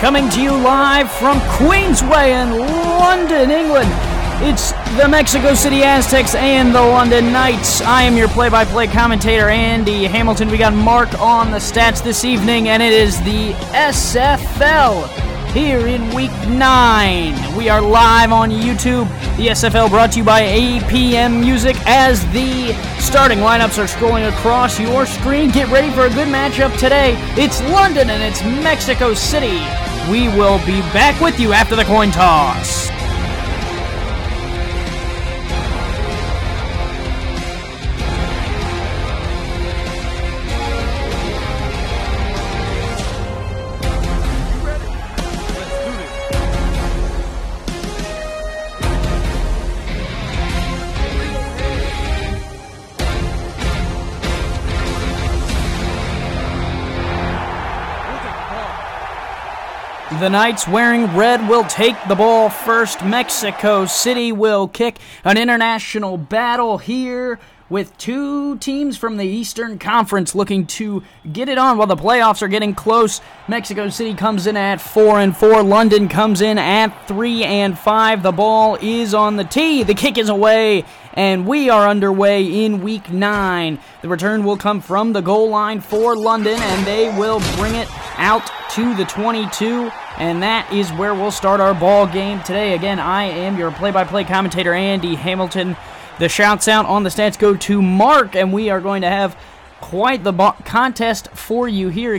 coming to you live from Queensway in London, England. It's the Mexico City Aztecs and the London Knights. I am your play-by-play commentator, Andy Hamilton. We got Mark on the stats this evening, and it is the SFL here in Week 9. We are live on YouTube. The SFL brought to you by APM Music as the starting lineups are scrolling across your screen. Get ready for a good matchup today. It's London and it's Mexico City. We will be back with you after the coin toss. The Knights wearing red will take the ball first. Mexico City will kick. An international battle here with two teams from the Eastern Conference looking to get it on while the playoffs are getting close. Mexico City comes in at 4-4. London comes in at 3-5. The ball is on the tee. The kick is away, and we are underway in Week 9. The return will come from the goal line for London, and they will bring it out to the 22. And that is where we'll start our ball game today. Again, I am your play-by-play commentator, Andy Hamilton. The shouts out on the stats go to Mark, and we are going to have quite the contest for you here.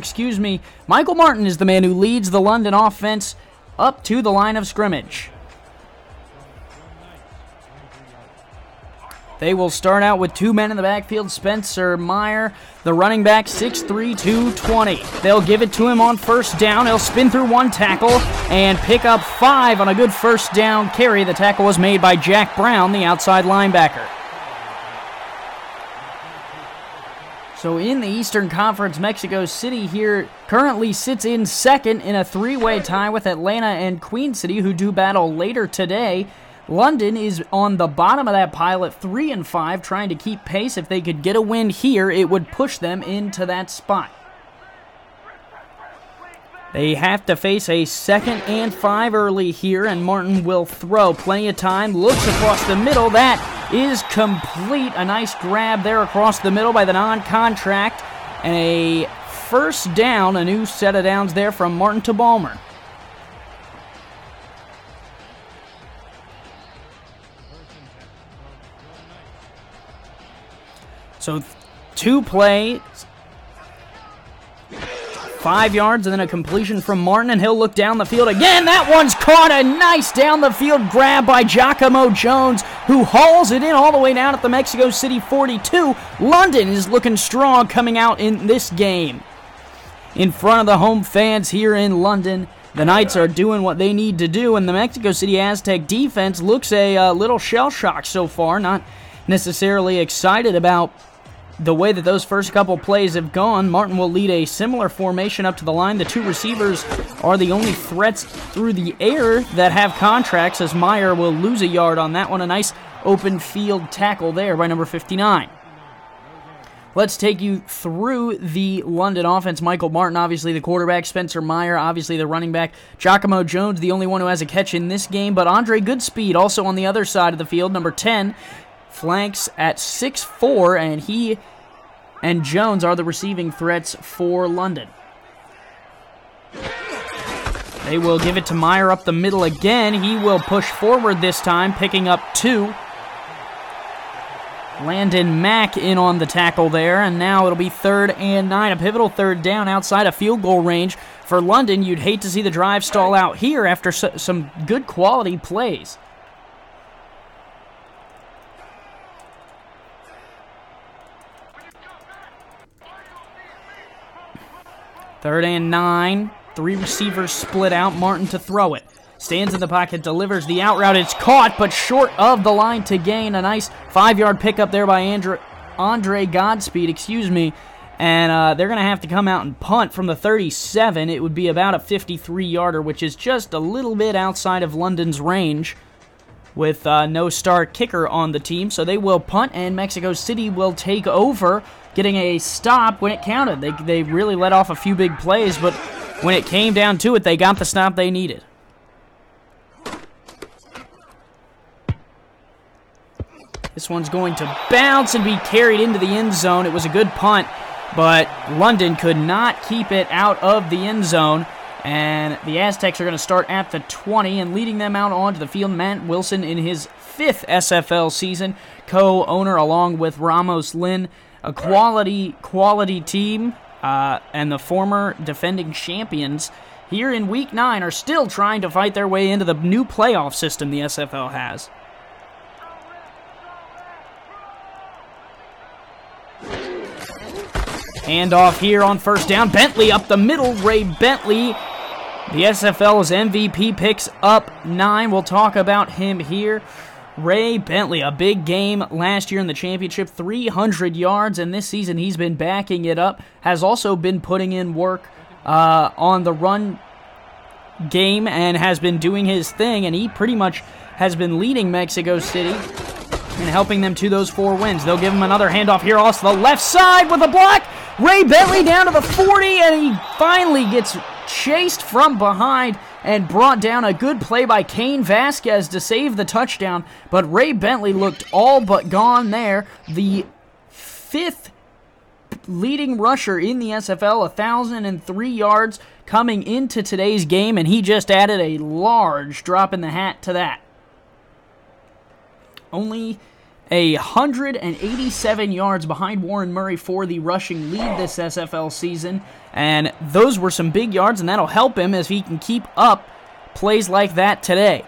Michael Martin is the man who leads the London offense up to the line of scrimmage. They will start out with two men in the backfield. Spencer Meyer, the running back, 6'3", 220. They'll give it to him on first down. He'll spin through one tackle and pick up 5 on a good first down carry. The tackle was made by Jack Brown, the outside linebacker. So in the Eastern Conference, Mexico City here currently sits in second in a three-way tie with Atlanta and Queen City, who do battle later today. London is on the bottom of that pile at 3-5, trying to keep pace. If they could get a win here, it would push them into that spot. They have to face a 2nd and 5 early here, and Martin will throw. Plenty of time, looks across the middle. That is complete. A nice grab there across the middle by the non-contract, and a first down, a new set of downs there from Martin to Balmer. So 2 plays, 5 yards, and then a completion from Martin, and he'll look down the field again. That one's caught. A nice down the field grab by Giacomo Jones, who hauls it in all the way down at the Mexico City 42. London is looking strong coming out in this game. In front of the home fans here in London, the Knights are doing what they need to do, and the Mexico City Aztec defense looks a little shell-shocked so far, not necessarily excited about the way that those first couple plays have gone. Martin will lead a similar formation up to the line. The two receivers are the only threats through the air that have contracts, as Meyer will lose a yard on that one. A nice open field tackle there by number 59. Let's take you through the London offense. Michael Martin, obviously the quarterback. Spencer Meyer, obviously the running back. Giacomo Jones, the only one who has a catch in this game. But Andre Goodspeed, also on the other side of the field, number 10, flanks at 6'4", and he and Jones are the receiving threats for London. They will give it to Meyer up the middle again. He will push forward this time, picking up 2. Landon Mack in on the tackle there, and now it'll be 3rd and 9, a pivotal 3rd down outside of field goal range for London. You'd hate to see the drive stall out here after some good quality plays. 3rd and 9. 3 receivers split out. Martin to throw it. Stands in the pocket, delivers the out route. It's caught, but short of the line to gain. A nice 5-yard pickup there by Andre Godspeed, And they're going to have to come out and punt from the 37. It would be about a 53-yarder, which is just a little bit outside of London's range, with no star kicker on the team. So they will punt, and Mexico City will take over, getting a stop when it counted. They really let off a few big plays, but when it came down to it, they got the stop they needed. This one's going to bounce and be carried into the end zone. It was a good punt, but London could not keep it out of the end zone. And the Aztecs are going to start at the 20, and leading them out onto the field, Matt Wilson in his 5th SFL season, co-owner along with Ramos Lynn, a quality team, and the former defending champions here in Week 9 are still trying to fight their way into the new playoff system the SFL has. Handoff here on first down. Bentley up the middle. Ray Bentley, the SFL's MVP, picks up 9. We'll talk about him here. Ray Bentley, a big game last year in the championship, 300 yards, and this season he's been backing it up. Has also been putting in work on the run game and has been doing his thing, and he pretty much has been leading Mexico City and helping them to those 4 wins. They'll give him another handoff here off the left side with a block. Ray Bentley down to the 40, and he finally gets chased from behind and brought down. A good play by Cain Vasquez to save the touchdown, but Ray Bentley looked all but gone there. The 5th leading rusher in the SFL, 1,003 yards coming into today's game, and he just added a large drop in the hat to that. Only 187 yards behind Warren Murray for the rushing lead this SFL season, and those were some big yards, and that'll help him as he can keep up plays like that today.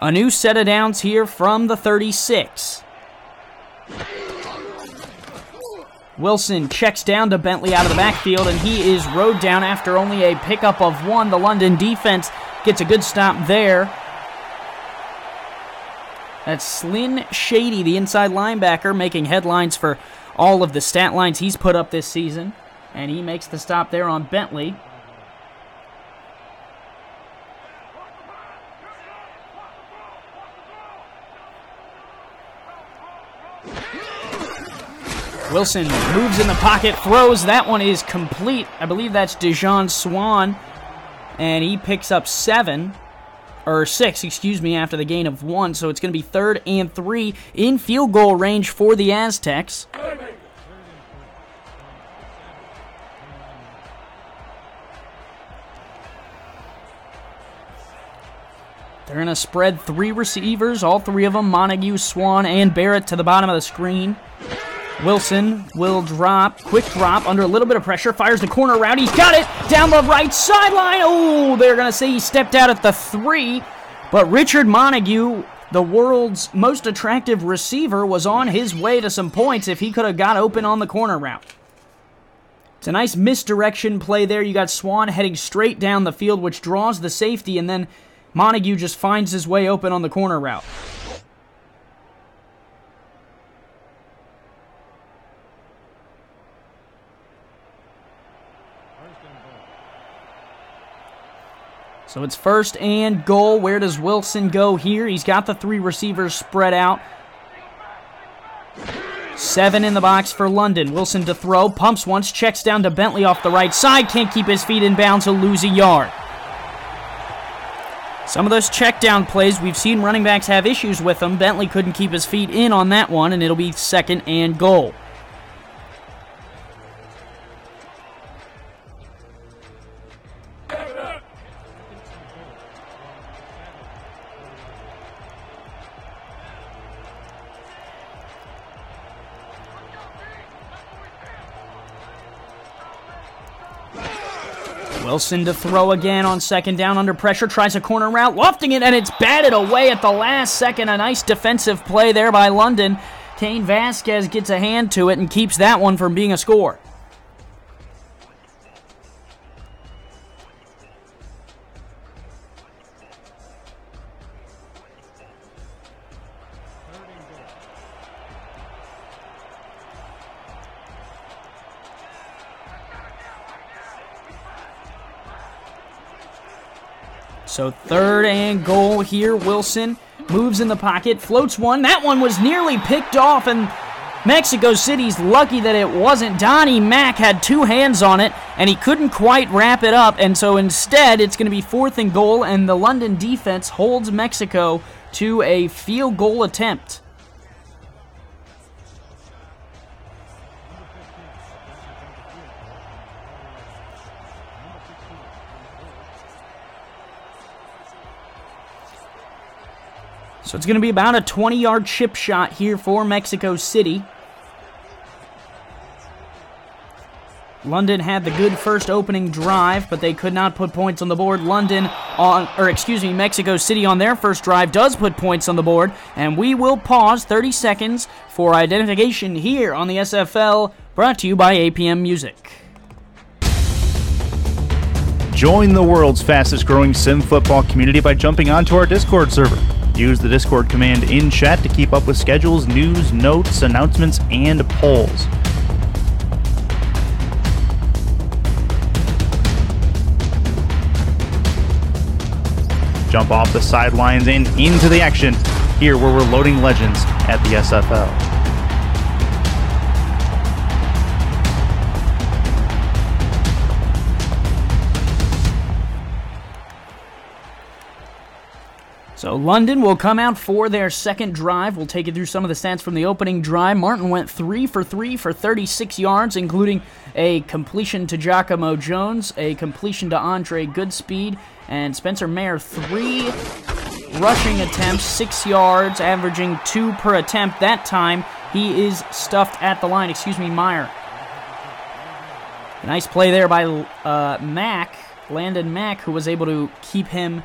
A new set of downs here from the 36. Wilson checks down to Bentley out of the backfield, and he is rode down after only a pickup of 1. The London defense gets a good stop there. That's Slyn Shady, the inside linebacker, making headlines for all of the stat lines he's put up this season. And he makes the stop there on Bentley. Wilson moves in the pocket, throws. That one is complete. I believe that's Dejon Swan. And he picks up 6, after the gain of 1. So it's going to be 3rd and 3 in field goal range for the Aztecs. They're going to spread 3 receivers, all 3 of them, Montague, Swan, and Barrett, to the bottom of the screen. Wilson will drop, quick drop, under a little bit of pressure, fires the corner route. He's got it down the right sideline. Oh, they're going to say he stepped out at the 3. But Richard Montague, the world's most attractive receiver, was on his way to some points if he could have got open on the corner route. It's a nice misdirection play there. You got Swan heading straight down the field, which draws the safety, and then Montague just finds his way open on the corner route. So it's 1st and goal. Where does Wilson go here? He's got the 3 receivers spread out. 7 in the box for London. Wilson to throw. Pumps once. Checks down to Bentley off the right side. Can't keep his feet in bounds. He'll lose a yard. Some of those check down plays, we've seen running backs have issues with them. Bentley couldn't keep his feet in on that one, and it'll be 2nd and goal. Wilson to throw again on 2nd down under pressure, tries a corner route, lofting it, and it's batted away at the last second. A nice defensive play there by London. Cain Vasquez gets a hand to it and keeps that one from being a score. So 3rd and goal here. Wilson moves in the pocket, floats one. That one was nearly picked off, and Mexico City's lucky that it wasn't. Donnie Mack had 2 hands on it, and he couldn't quite wrap it up, and so instead it's going to be 4th and goal, and the London defense holds Mexico to a field goal attempt. So it's going to be about a 20-yard chip shot here for Mexico City. London had the good first opening drive, but they could not put points on the board. Mexico City on their first drive does put points on the board, and we will pause 30 seconds for identification here on the SFL, brought to you by APM Music. Join the world's fastest growing sim football community by jumping onto our Discord server. Use the Discord command in chat to keep up with schedules, news, notes, announcements, and polls. Jump off the sidelines and into the action, here where we're loading legends at the SFL. So London will come out for their second drive. We'll take you through some of the stats from the opening drive. Martin went 3 for 3 for 36 yards, including a completion to Giacomo Jones, a completion to Andre Goodspeed, and Spencer Mayer 3 rushing attempts, 6 yards, averaging 2 per attempt. That time, he is stuffed at the line. Meyer. Nice play there by Landon Mack, who was able to keep him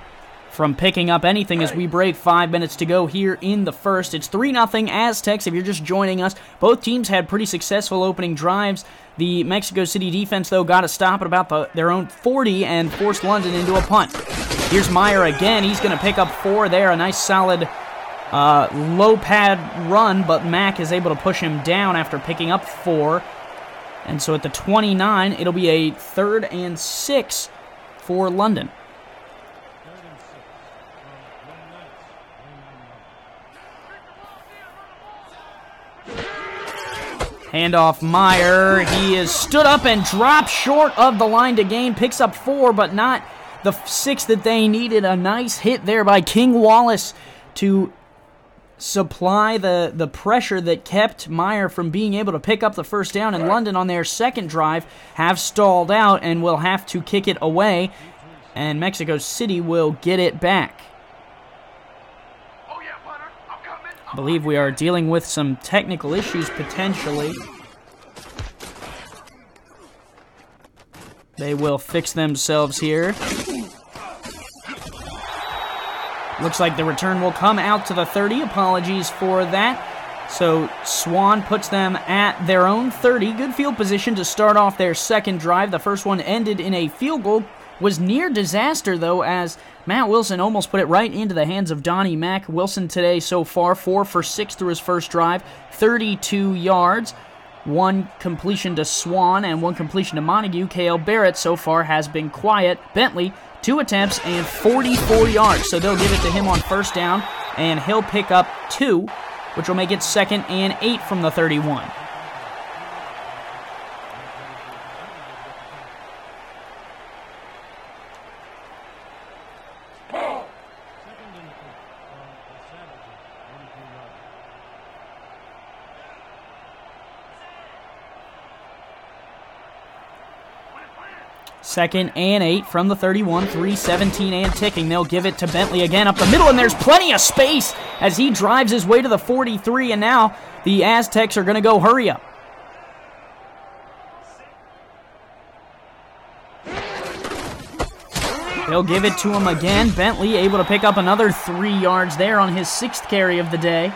from picking up anything as we break 5 minutes to go here in the first. It's 3-0 Aztecs if you're just joining us. Both teams had pretty successful opening drives. The Mexico City defense, though, got a stop at about their own 40 and forced London into a punt. Here's Meyer again. He's going to pick up 4 there. A nice solid low pad run, but Mack is able to push him down after picking up 4. And so at the 29, it'll be a 3rd and 6 for London. Handoff Meyer. He is stood up and dropped short of the line to gain. Picks up 4, but not the 6 that they needed. A nice hit there by King Wallace to supply the pressure that kept Meyer from being able to pick up the first down. And London on their second drive have stalled out and will have to kick it away. And Mexico City will get it back. I believe we are dealing with some technical issues potentially. They will fix themselves here. Looks like the return will come out to the 30. Apologies for that. So Swan puts them at their own 30. Good field position to start off their second drive. The first one ended in a field goal. Was near disaster, though, as Matt Wilson almost put it right into the hands of Donnie Mack. Wilson today so far, 4 for 6 through his first drive, 32 yards, 1 completion to Swan and 1 completion to Montague. Cale Barrett so far has been quiet. Bentley, 2 attempts and 44 yards, so they'll give it to him on first down, and he'll pick up 2, which will make it 2nd and 8 from the 31. Second and 8 from the 31, 3:17 and ticking. They'll give it to Bentley again up the middle, and there's plenty of space as he drives his way to the 43, and now the Aztecs are going to go hurry up. They'll give it to him again. Bentley able to pick up another 3 yards there on his 6th carry of the day.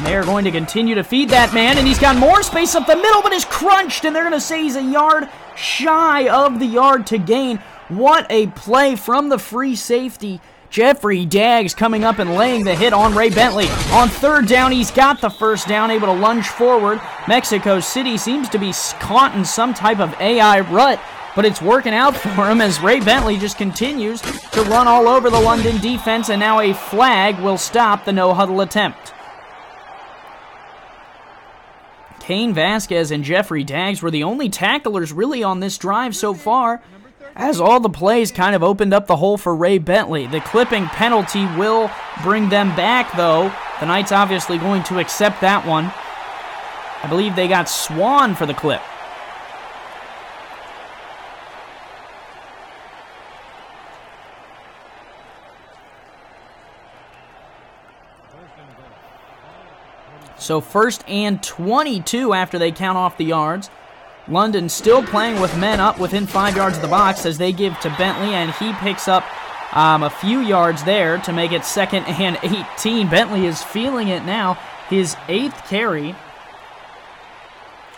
They're going to continue to feed that man, and he's got more space up the middle, but is crunched, and they're going to say he's a yard shy of the yard to gain. What a play from the free safety. Jeffrey Daggs coming up and laying the hit on Ray Bentley. On third down, he's got the first down, able to lunge forward. Mexico City seems to be caught in some type of AI rut but it's working out for him as Ray Bentley just continues to run all over the London defense, and now a flag will stop the no-huddle attempt. Kane Vasquez and Jeffrey Daggs were the only tacklers really on this drive so far, as all the plays kind of opened up the hole for Ray Bentley. The clipping penalty will bring them back, though. The Knights obviously going to accept that one. I believe they got Swan for the clip. So 1st and 22 after they count off the yards. London still playing with men up within 5 yards of the box as they give to Bentley, and he picks up a few yards there to make it 2nd and 18. Bentley is feeling it now. His 8th carry.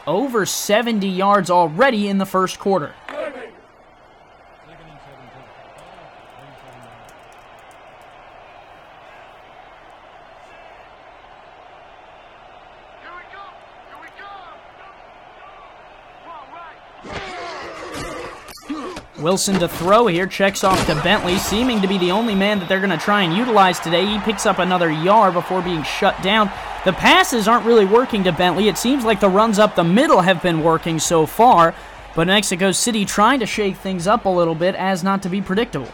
Over 70 yards already in the first quarter. Wilson to throw here, checks off to Bentley, seeming to be the only man that they're going to try and utilize today. He picks up another yard before being shut down. The passes aren't really working to Bentley. It seems like the runs up the middle have been working so far, but Mexico City trying to shake things up a little bit as not to be predictable.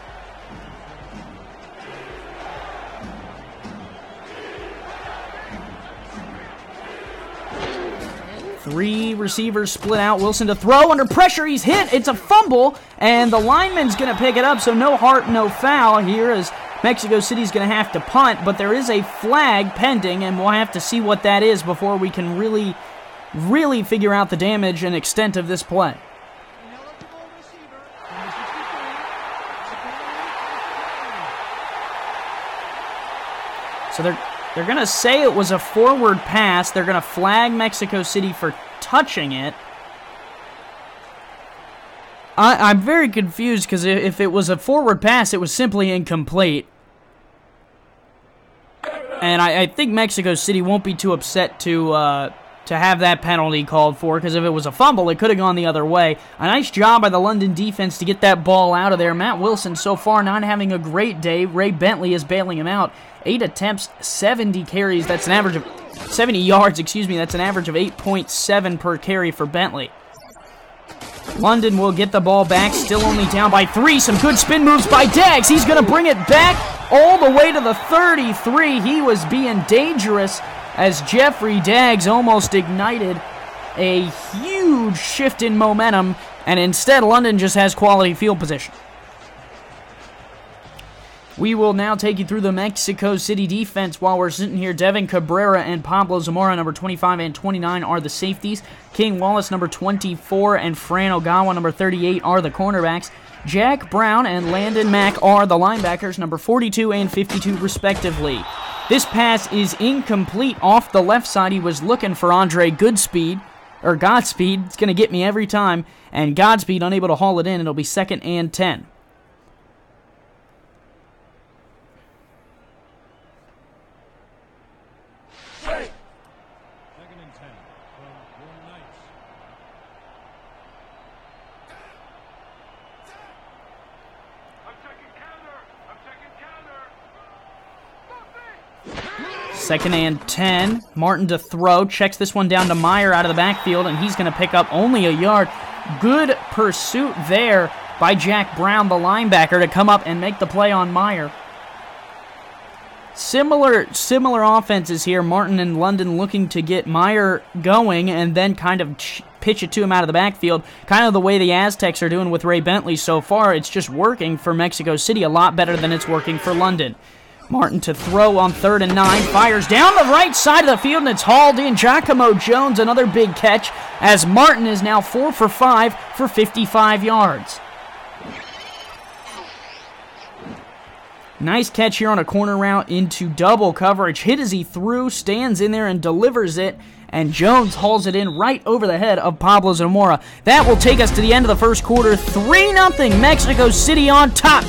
3 receivers split out. Wilson to throw. Under pressure, he's hit. It's a fumble, and the lineman's going to pick it up, so no heart, no foul here as Mexico City's going to have to punt, but there is a flag pending, and we'll have to see what that is before we can really figure out the damage and extent of this play. So they're going to say it was a forward pass. They're going to flag Mexico City for touching it. I'm very confused because if it was a forward pass, it was simply incomplete. And I think Mexico City won't be too upset to have that penalty called for, because if it was a fumble, it could have gone the other way. A nice job by the London defense to get that ball out of there. Matt Wilson so far not having a great day. Ray Bentley is bailing him out. 8 attempts, 70 carries. That's an average of 70 yards, That's an average of 8.7 per carry for Bentley. London will get the ball back, still only down by 3. Some good spin moves by Daggs. He's going to bring it back all the way to the 33. He was being dangerous as Jeffrey Daggs almost ignited a huge shift in momentum, and instead London just has quality field position. We will now take you through the Mexico City defense while we're sitting here. Devin Cabrera and Pablo Zamora, number 25 and 29, are the safeties. King Wallace, number 24, and Fran Ogawa, number 38, are the cornerbacks. Jack Brown and Landon Mack are the linebackers, number 42 and 52, respectively. This pass is incomplete off the left side. He was looking for Andre Godspeed. It's going to get me every time. And Godspeed unable to haul it in. It'll be 2nd and 10. Second and 10. Martin to throw. Checks this one down to Meyer out of the backfield, and he's going to pick up only a yard. Good pursuit there by Jack Brown, the linebacker, to come up and make the play on Meyer. Similar offenses here. Martin and London looking to get Meyer going and then kind of pitch it to him out of the backfield. Kind of the way the Aztecs are doing with Ray Bentley so far. It's just working for Mexico City a lot better than it's working for London. Martin to throw on 3rd and 9. Fires down the right side of the field, and it's hauled in. Giacomo Jones, another big catch, as Martin is now 4 for 5 for 55 yards. Nice catch here on a corner route into double coverage. Hit as he threw, stands in there and delivers it, and Jones hauls it in right over the head of Pablo Zamora. That will take us to the end of the first quarter. 3-0 Mexico City on top.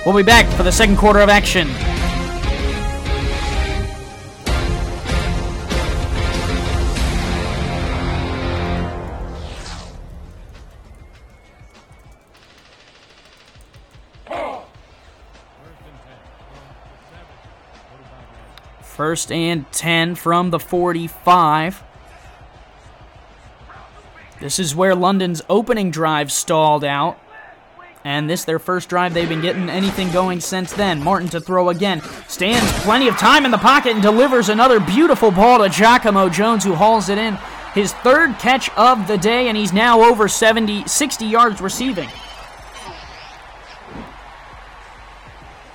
We'll be back for the second quarter of action. First and 10 from the 45. This is where London's opening drive stalled out. And this, their first drive, they've been getting anything going since then. Martin to throw again. Stands plenty of time in the pocket and delivers another beautiful ball to Giacomo Jones, who hauls it in. His third catch of the day, and he's now over 60 yards receiving.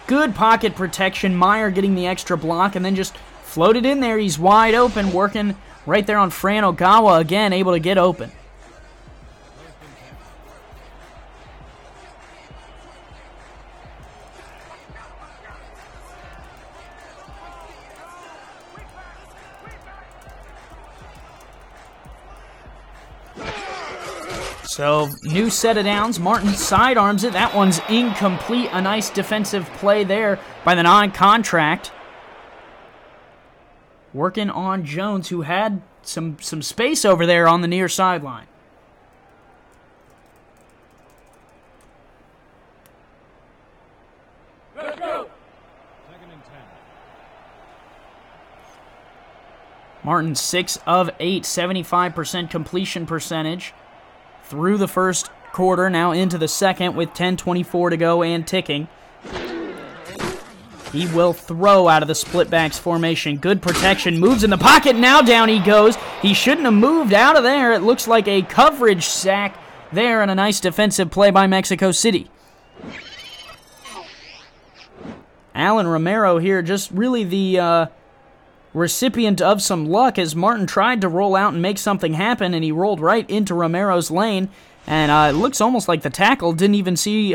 Good pocket protection. Meyer getting the extra block and then just floated in there. He's wide open, working right there on Fran Ogawa again, able to get open. So, new set of downs. Martin sidearms it. That one's incomplete. A nice defensive play there by the non-contract. Working on Jones, who had some space over there on the near sideline. Let's go. Second and 10. Martin 6 of 8, 75% completion percentage. Through the first quarter, now into the second with 10:24 to go and ticking. He will throw out of the split backs formation. Good protection, moves in the pocket, now down he goes. He shouldn't have moved out of there. It looks like a coverage sack there and a nice defensive play by Mexico City. Alan Romero here, just really the recipient of some luck as Martin tried to roll out and make something happen, and he rolled right into Romero's lane, and it looks almost like the tackle didn't even see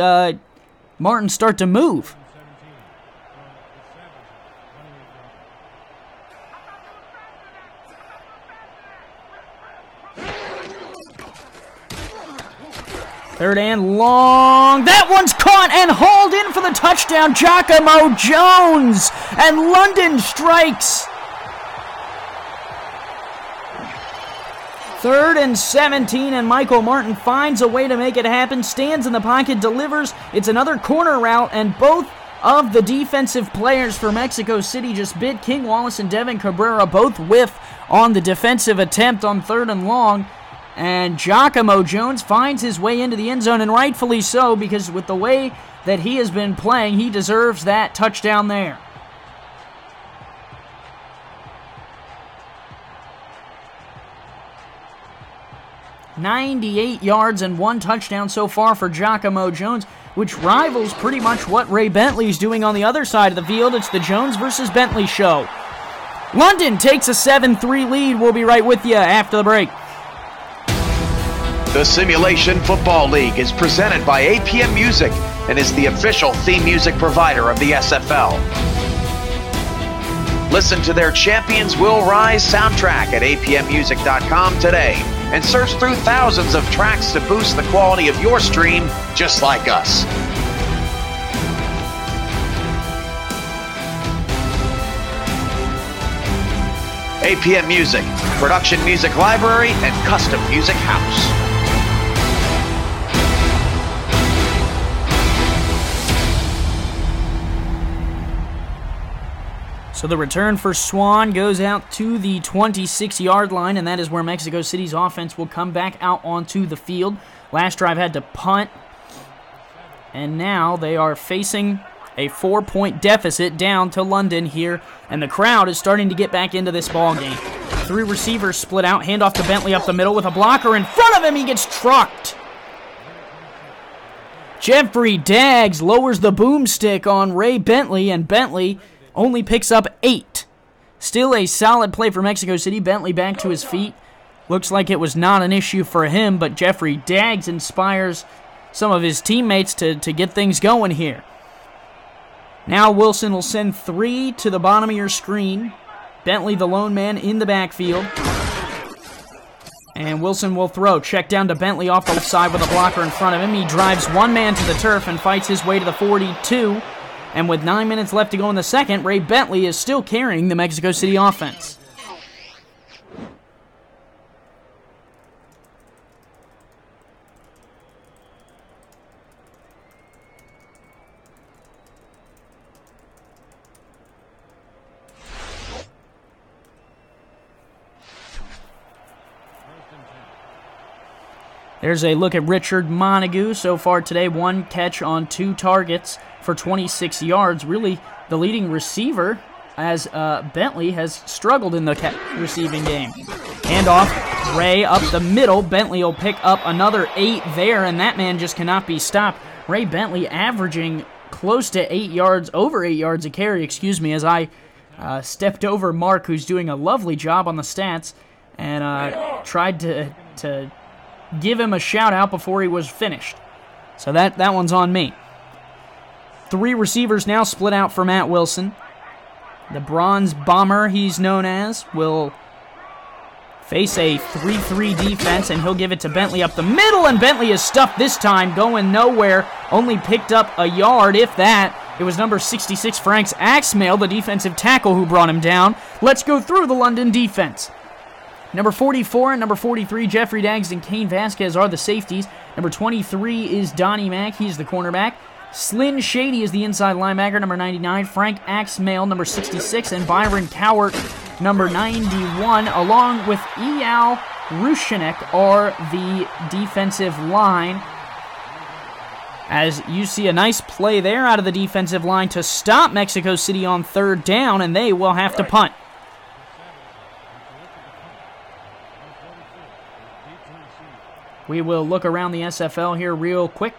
Martin start to move. Third and long. That one's caught and hauled in for the touchdown. Giacomo Jones, and London strikes. 3rd and 17, and Michael Martin finds a way to make it happen. Stands in the pocket, delivers. It's another corner route, and both of the defensive players for Mexico City just bit. King Wallace and Devin Cabrera both whiff on the defensive attempt on 3rd and long. And Giacomo Jones finds his way into the end zone, and rightfully so, because with the way that he has been playing, he deserves that touchdown there. "98 yards and 1 touchdown so far for Giacomo Jones, which rivals pretty much what Ray Bentley's doing on the other side of the field. It's the Jones versus Bentley show. London takes a 7-3 lead. We'll be right with you after the break. The Simulation Football League is presented by APM Music and is the official theme music provider of the SFL. Listen to their Champions Will Rise soundtrack at apmmusic.com today and search through thousands of tracks to boost the quality of your stream just like us. APM Music, production music library and custom music house. So the return for Swan goes out to the 26-yard line, and that is where Mexico City's offense will come back out onto the field. Last drive had to punt, and now they are facing a 4-point deficit down to London here, and the crowd is starting to get back into this ball game. 3 receivers split out, handoff to Bentley up the middle with a blocker in front of him. He gets trucked. Jeffrey Daggs lowers the boomstick on Ray Bentley, and Bentley only picks up 8. Still a solid play for Mexico City. Bentley back to his feet. Looks like it was not an issue for him, but Jeffrey Daggs inspires some of his teammates to get things going here. Now Wilson will send 3 to the bottom of your screen. Bentley, the lone man, in the backfield. And Wilson will throw. Check down to Bentley off the left side with a blocker in front of him. He drives one man to the turf and fights his way to the 42. And with 9 minutes left to go in the second, Ray Bentley is still carrying the Mexico City offense. There's a look at Richard Montague so far today. 1 catch on 2 targets for 26 yards. Really, the leading receiver, as Bentley has struggled in the receiving game. Handoff, Ray up the middle. Bentley will pick up another 8 there, and that man just cannot be stopped. Ray Bentley averaging close to 8 yards, over 8 yards a carry, as I stepped over Mark, who's doing a lovely job on the stats, and tried to give him a shout-out before he was finished. So that one's on me. 3 receivers now split out for Matt Wilson. The Bronze Bomber, he's known as, will face a 3-3 defense, and he'll give it to Bentley up the middle, and Bentley is stuffed this time, going nowhere, only picked up a yard, if that. It was number 66, Frank Axmail, the defensive tackle, who brought him down. Let's go through the London defense. Number 44 and number 43, Jeffrey Daggs and Kane Vasquez are the safeties. Number 23 is Donnie Mack. He's the cornerback. Slyn Shady is the inside linebacker. Number 99, Frank Axmail, number 66, and Byron Cowart, number 91, along with Eyal Rushanek are the defensive line. As you see a nice play there out of the defensive line to stop Mexico City on 3rd down, and they will have to punt. We will look around the SFL here real quick.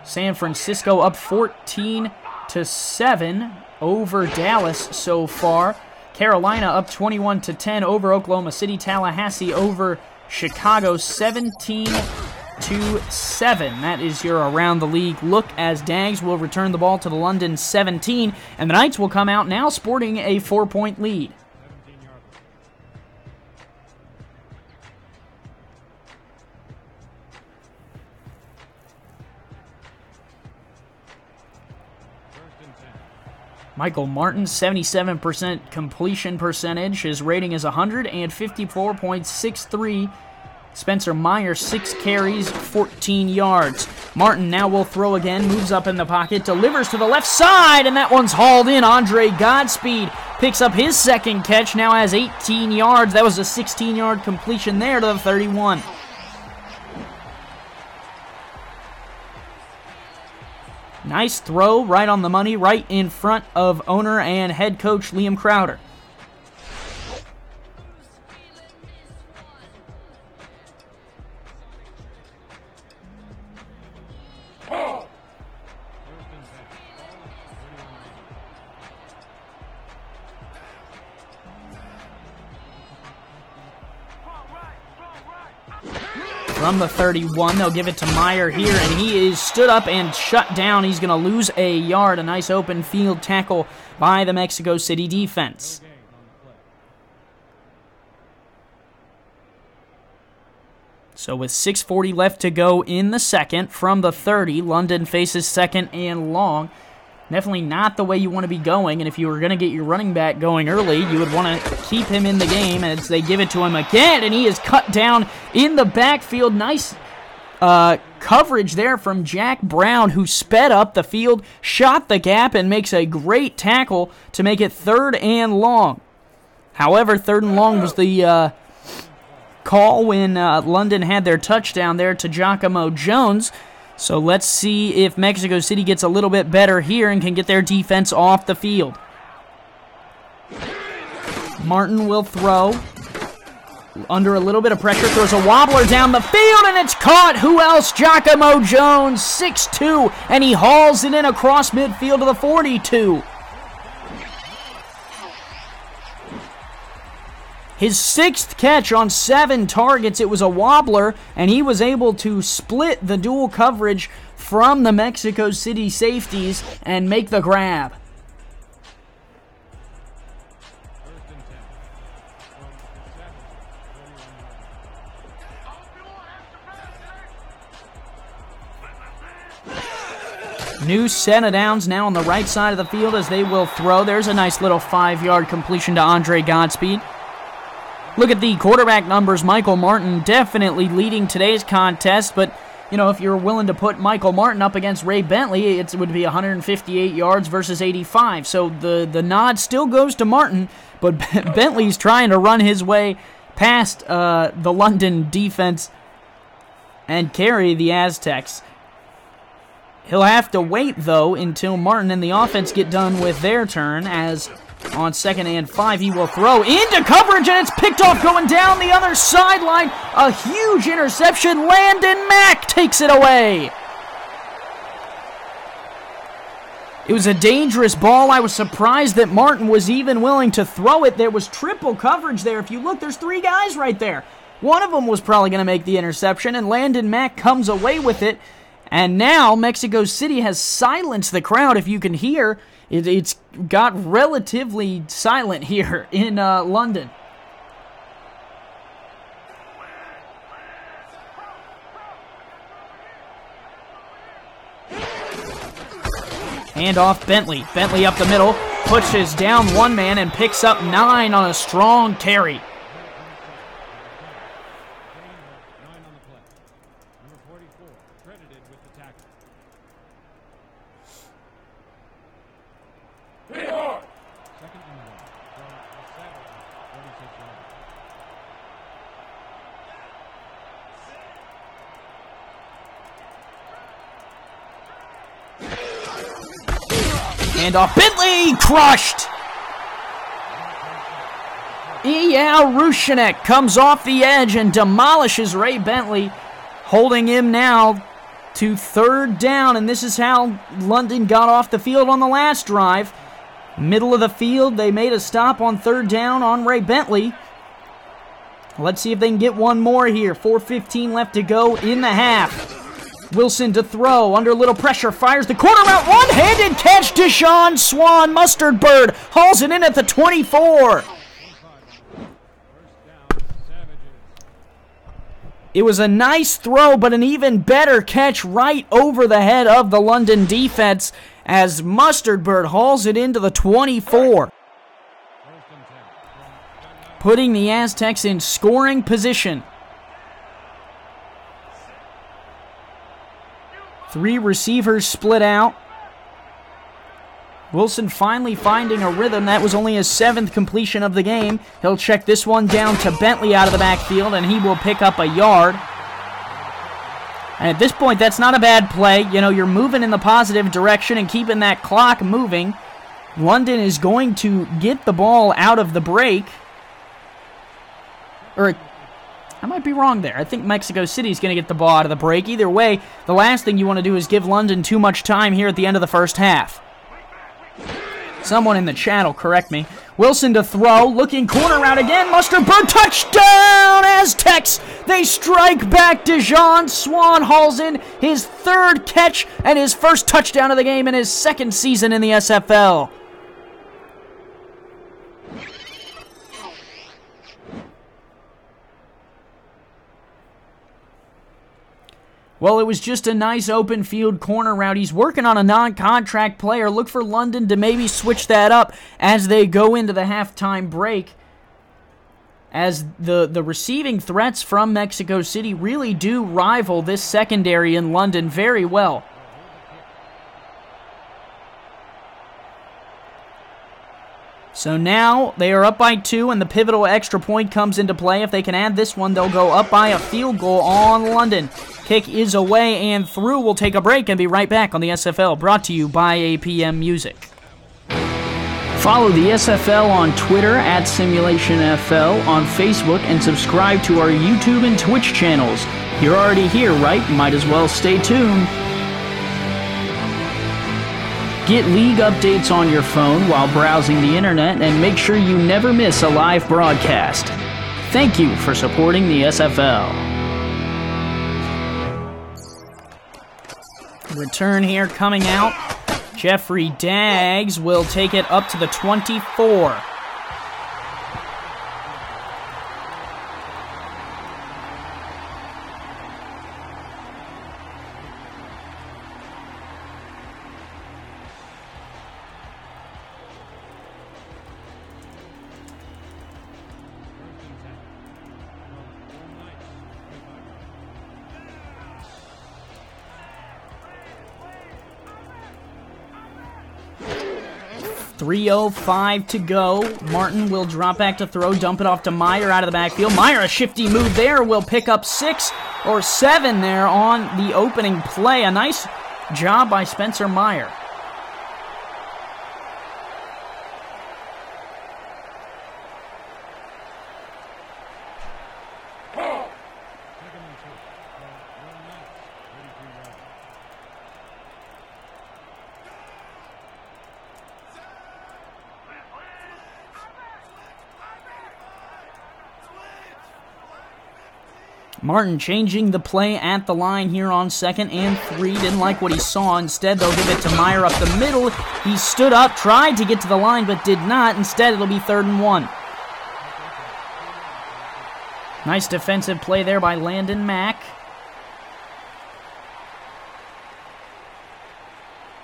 San Francisco up 14-7 over Dallas so far. Carolina up 21-10 over Oklahoma City. Tallahassee over Chicago 17-7. That is your around the league look, as Daggs will return the ball to the London 17, and the Knights will come out now sporting a 4-point lead. Michael Martin, 77% completion percentage. His rating is 154.63. Spencer Myers, 6 carries, 14 yards. Martin now will throw again, moves up in the pocket, delivers to the left side, and that one's hauled in. Andre Godspeed picks up his 2nd catch, now has 18 yards. That was a 16-yard completion there to the 31. Nice throw, right on the money, right in front of owner and head coach Liam Crowder. From the 31, they'll give it to Meyer here, and he is stood up and shut down. He's going to lose a yard. A nice open field tackle by the Mexico City defense. So with 6:40 left to go in the second, from the 30, London faces 2nd and long. Definitely not the way you want to be going, and if you were going to get your running back going early, you would want to keep him in the game, as they give it to him again, and he is cut down in the backfield. Nice coverage there from Jack Brown, who sped up the field, shot the gap, and makes a great tackle to make it 3rd and long. However, 3rd and long was the call when London had their touchdown there to Giacomo Jones. So let's see if Mexico City gets a little bit better here and can get their defense off the field. Martin will throw. Under a little bit of pressure, throws a wobbler down the field, and it's caught. Who else? Giacomo Jones, 6'2", and he hauls it in across midfield to the 42. His 6th catch on 7 targets, it was a wobbler, and he was able to split the dual coverage from the Mexico City safeties and make the grab. New set of downs now on the right side of the field as they will throw. There's a nice little 5-yard completion to Andre Godspeed. Look at the quarterback numbers. Michael Martin definitely leading today's contest, but you know, if you're willing to put Michael Martin up against Ray Bentley, it would be 158 yards versus 85. So the nod still goes to Martin, but Bentley's trying to run his way past the London defense and carry the Aztecs. He'll have to wait, though, until Martin and the offense get done with their turn, as on 2nd and 5, he will throw into coverage, and it's picked off going down the other sideline. A huge interception. Landon Mack takes it away. It was a dangerous ball. I was surprised that Martin was even willing to throw it. There was triple coverage there. If you look, there's 3 guys right there. One of them was probably going to make the interception, and Landon Mack comes away with it. And now Mexico City has silenced the crowd. If you can hear, it's got relatively silent here in London. Hand off Bentley. Bentley up the middle, pushes down one man and picks up 9 on a strong carry. Hand off Bentley, crushed. Eyal Rushanek comes off the edge and demolishes Ray Bentley, holding him now to 3rd down, and this is how London got off the field on the last drive. Middle of the field, they made a stop on 3rd down on Ray Bentley. Let's see if they can get one more here. 4:15 left to go in the half. Wilson to throw, under a little pressure, fires the corner route, one-handed catch, Deshaun Swan, Mustard Bird, hauls it in at the 24. It was a nice throw, but an even better catch right over the head of the London defense as Mustard Bird hauls it into the 24. Putting the Aztecs in scoring position. 3 receivers split out. Wilson finally finding a rhythm. That was only his 7th completion of the game. He'll check this one down to Bentley out of the backfield, and he will pick up a yard. And at this point, that's not a bad play. You know, you're moving in the positive direction and keeping that clock moving. London is going to get the ball out of the break. Or, I might be wrong there. I think Mexico City is going to get the ball out of the break. Either way, the last thing you want to do is give London too much time here at the end of the first half. Someone in the chat will correct me. Wilson to throw, looking corner route again. Mustard Bird, touchdown! Aztecs! They strike back. Deshaun Swan hauls in his 3rd catch and his 1st touchdown of the game in his 2nd season in the SFL. Well, it was just a nice open field corner route. He's working on a non-contract player. Look for London to maybe switch that up as they go into the halftime break. As the receiving threats from Mexico City really do rival this secondary in London very well. So now they are up by 2, and the pivotal extra point comes into play. If they can add this one, they'll go up by a field goal on London. Kick is away and through. We'll take a break and be right back on the SFL, brought to you by APM Music. Follow the SFL on Twitter at SimulationFL, on Facebook, and subscribe to our YouTube and Twitch channels. You're already here, right? Might as well stay tuned. Get league updates on your phone while browsing the internet, and make sure you never miss a live broadcast. Thank you for supporting the SFL. Return here coming out. Jeffrey Daggs will take it up to the 24. .305 to go. Martin will drop back to throw, dump it off to Meyer out of the backfield. Meyer, a shifty move there, will pick up 6. or 7 there on the opening play. A nice job by Spencer Meyer. Martin changing the play at the line here on 2nd and 3. Didn't like what he saw. Instead, they'll give it to Meyer up the middle. He stood up, tried to get to the line, but did not. Instead, it'll be 3rd and 1. Nice defensive play there by Landon Mack.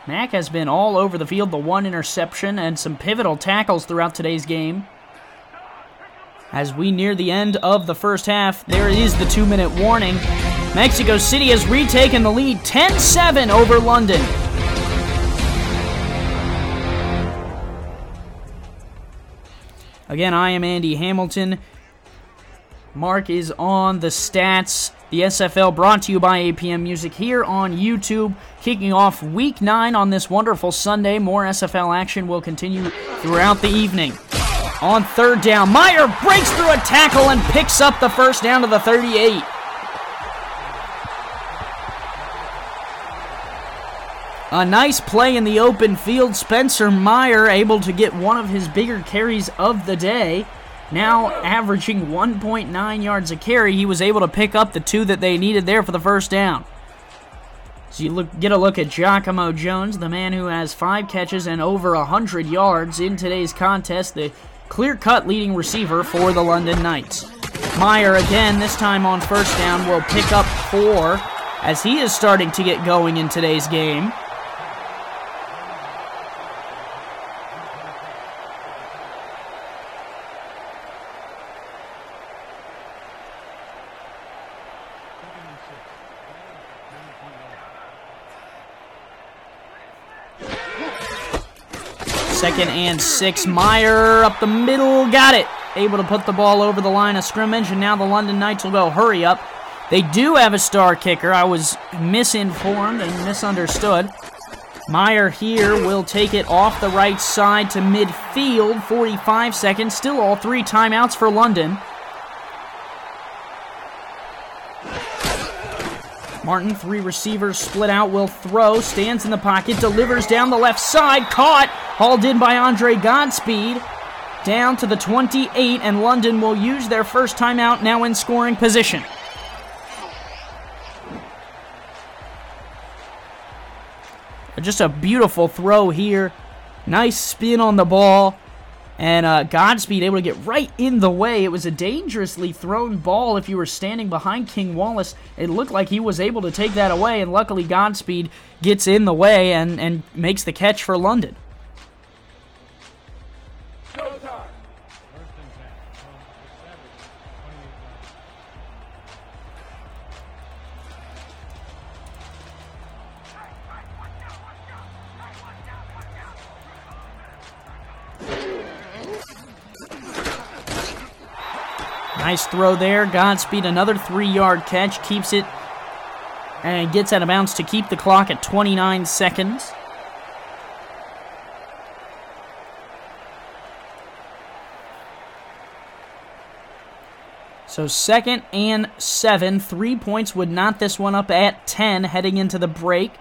Mack has been all over the field, the 1 interception and some pivotal tackles throughout today's game. As we near the end of the first half, there is the 2-minute warning. Mexico City has retaken the lead 10-7 over London. Again, I am Andy Hamilton. Mark is on the stats. The SFL brought to you by APM Music here on YouTube. Kicking off Week 9 on this wonderful Sunday. More SFL action will continue throughout the evening. On 3rd down, Meyer breaks through a tackle and picks up the first down to the 38. A nice play in the open field. Spencer Meyer able to get one of his bigger carries of the day. Now averaging 1.9 yards a carry. He was able to pick up the 2 that they needed there for the first down. So you get a look at Giacomo Jones, the man who has 5 catches and over 100 yards in today's contest. The clear-cut leading receiver for the London Knights. Meyer again, this time on first down, will pick up 4 as he is starting to get going in today's game. Second and 6, Meyer up the middle, got it. Able to put the ball over the line of scrimmage, and now the London Knights will go hurry up. They do have a star kicker. I was misinformed and misunderstood. Meyer here will take it off the right side to midfield, 45 seconds, still all 3 timeouts for London. Martin, 3 receivers split out, will throw, stands in the pocket, delivers down the left side, caught, hauled in by Andre Godspeed, down to the 28, and London will use their first timeout now in scoring position. Just a beautiful throw here, nice spin on the ball, and Godspeed able to get right in the way. It was a dangerously thrown ball. If you were standing behind King Wallace, it looked like he was able to take that away, and luckily Godspeed gets in the way and makes the catch for London. Nice throw there. Godspeed, another 3-yard catch, keeps it and gets out of bounds to keep the clock at 29 seconds. So 2nd and 7, 3 points would knot this one up at 10 heading into the break.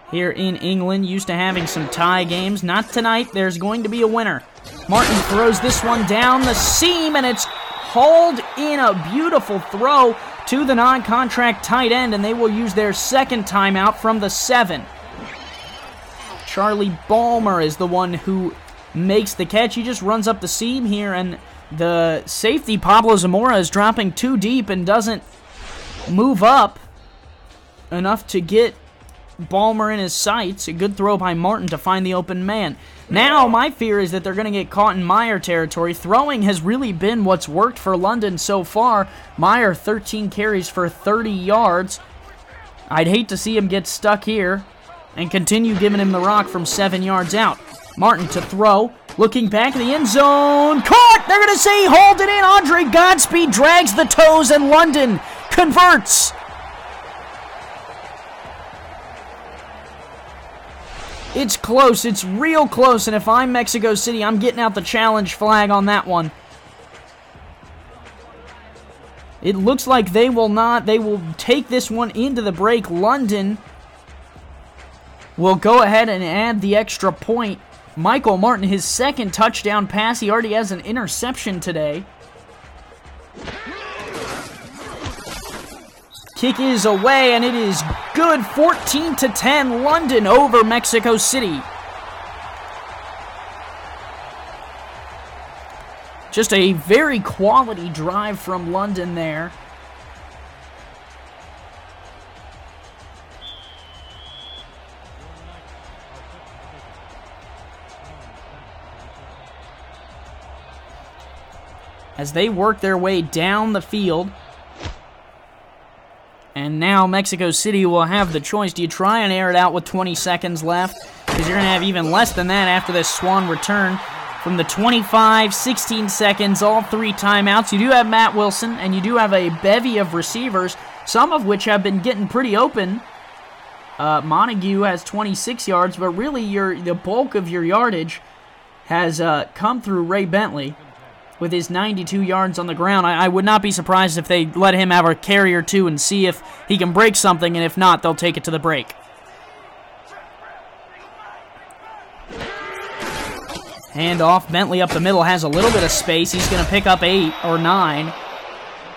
Here in England, used to having some tie games. Not tonight. There's going to be a winner. Martin throws this one down the seam, and it's hauled in a beautiful throw to the non-contract tight end, and they will use their second timeout from the 7. Charlie Balmer is the one who makes the catch. He just runs up the seam here, and the safety, Pablo Zamora, is dropping too deep and doesn't move up enough to get Balmer in his sights. A good throw by Martin to find the open man. Now, my fear is that they're going to get caught in Meyer territory. Throwing has really been what's worked for London so far. Meyer, 13 carries for 30 yards. I'd hate to see him get stuck here and continue giving him the rock from 7 yards out. Martin to throw, looking back in the end zone, caught! They're going to say he hauled it in. Andre Godspeed drags the toes, and London converts. It's close. It's real close. And if I'm Mexico City, I'm getting out the challenge flag on that one. It looks like they will not. They will take this one into the break. London will go ahead and add the extra point. Michael Martin, his second touchdown pass. He already has an interception today. Kick is away, and it is good. 14-10, London over Mexico City. Just a very quality drive from London there. As they work their way down the field. And now Mexico City will have the choice. Do you try and air it out with 20 seconds left? Because you're going to have even less than that after this swan return. From the 25, 16 seconds, all three timeouts. You do have Matt Wilson, and you do have a bevy of receivers, some of which have been getting pretty open. Montague has 26 yards, but really the bulk of your yardage has come through Ray Bentley with his 92 yards on the ground. I would not be surprised if they let him have a carry or two and see if he can break something, and if not, they'll take it to the break. Hand off, Bentley up the middle, has a little bit of space. He's going to pick up 8 or 9.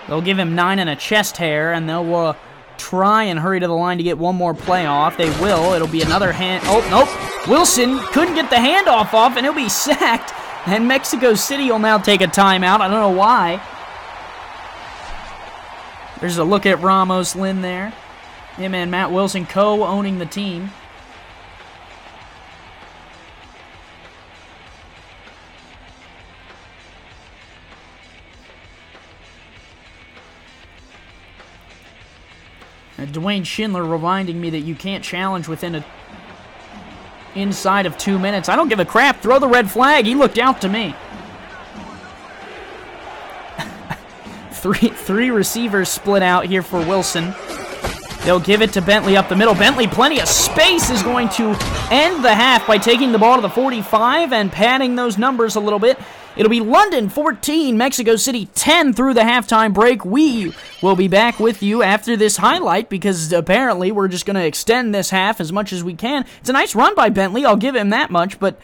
They'll give him 9 and a chest hair, and they'll try and hurry to the line to get one more play off. They will. It'll be another hand. Oh, nope. Wilson couldn't get the handoff off, and he'll be sacked. And Mexico City will now take a timeout. I don't know why. There's a look at Ramos Lynn there. Him and Matt Wilson co-owning the team. Dwayne Schindler reminding me that you can't challenge within inside of 2 minutes. I don't give a crap. Throw the red flag. He looked out to me. Three receivers split out here for Wilson. They'll give it to Bentley up the middle. Bentley, plenty of space, is going to end the half by taking the ball to the 45 and padding those numbers a little bit. It'll be London 14, Mexico City 10 through the halftime break. We will be back with you after this highlight because apparently we're just going to extend this half as much as we can. It's a nice run by Bentley, I'll give him that much, but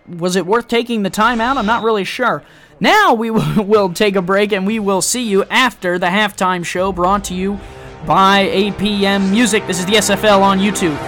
was it worth taking the timeout? I'm not really sure. Now we will take a break and we will see you after the halftime show brought to you by APM Music. This is the SFL on YouTube.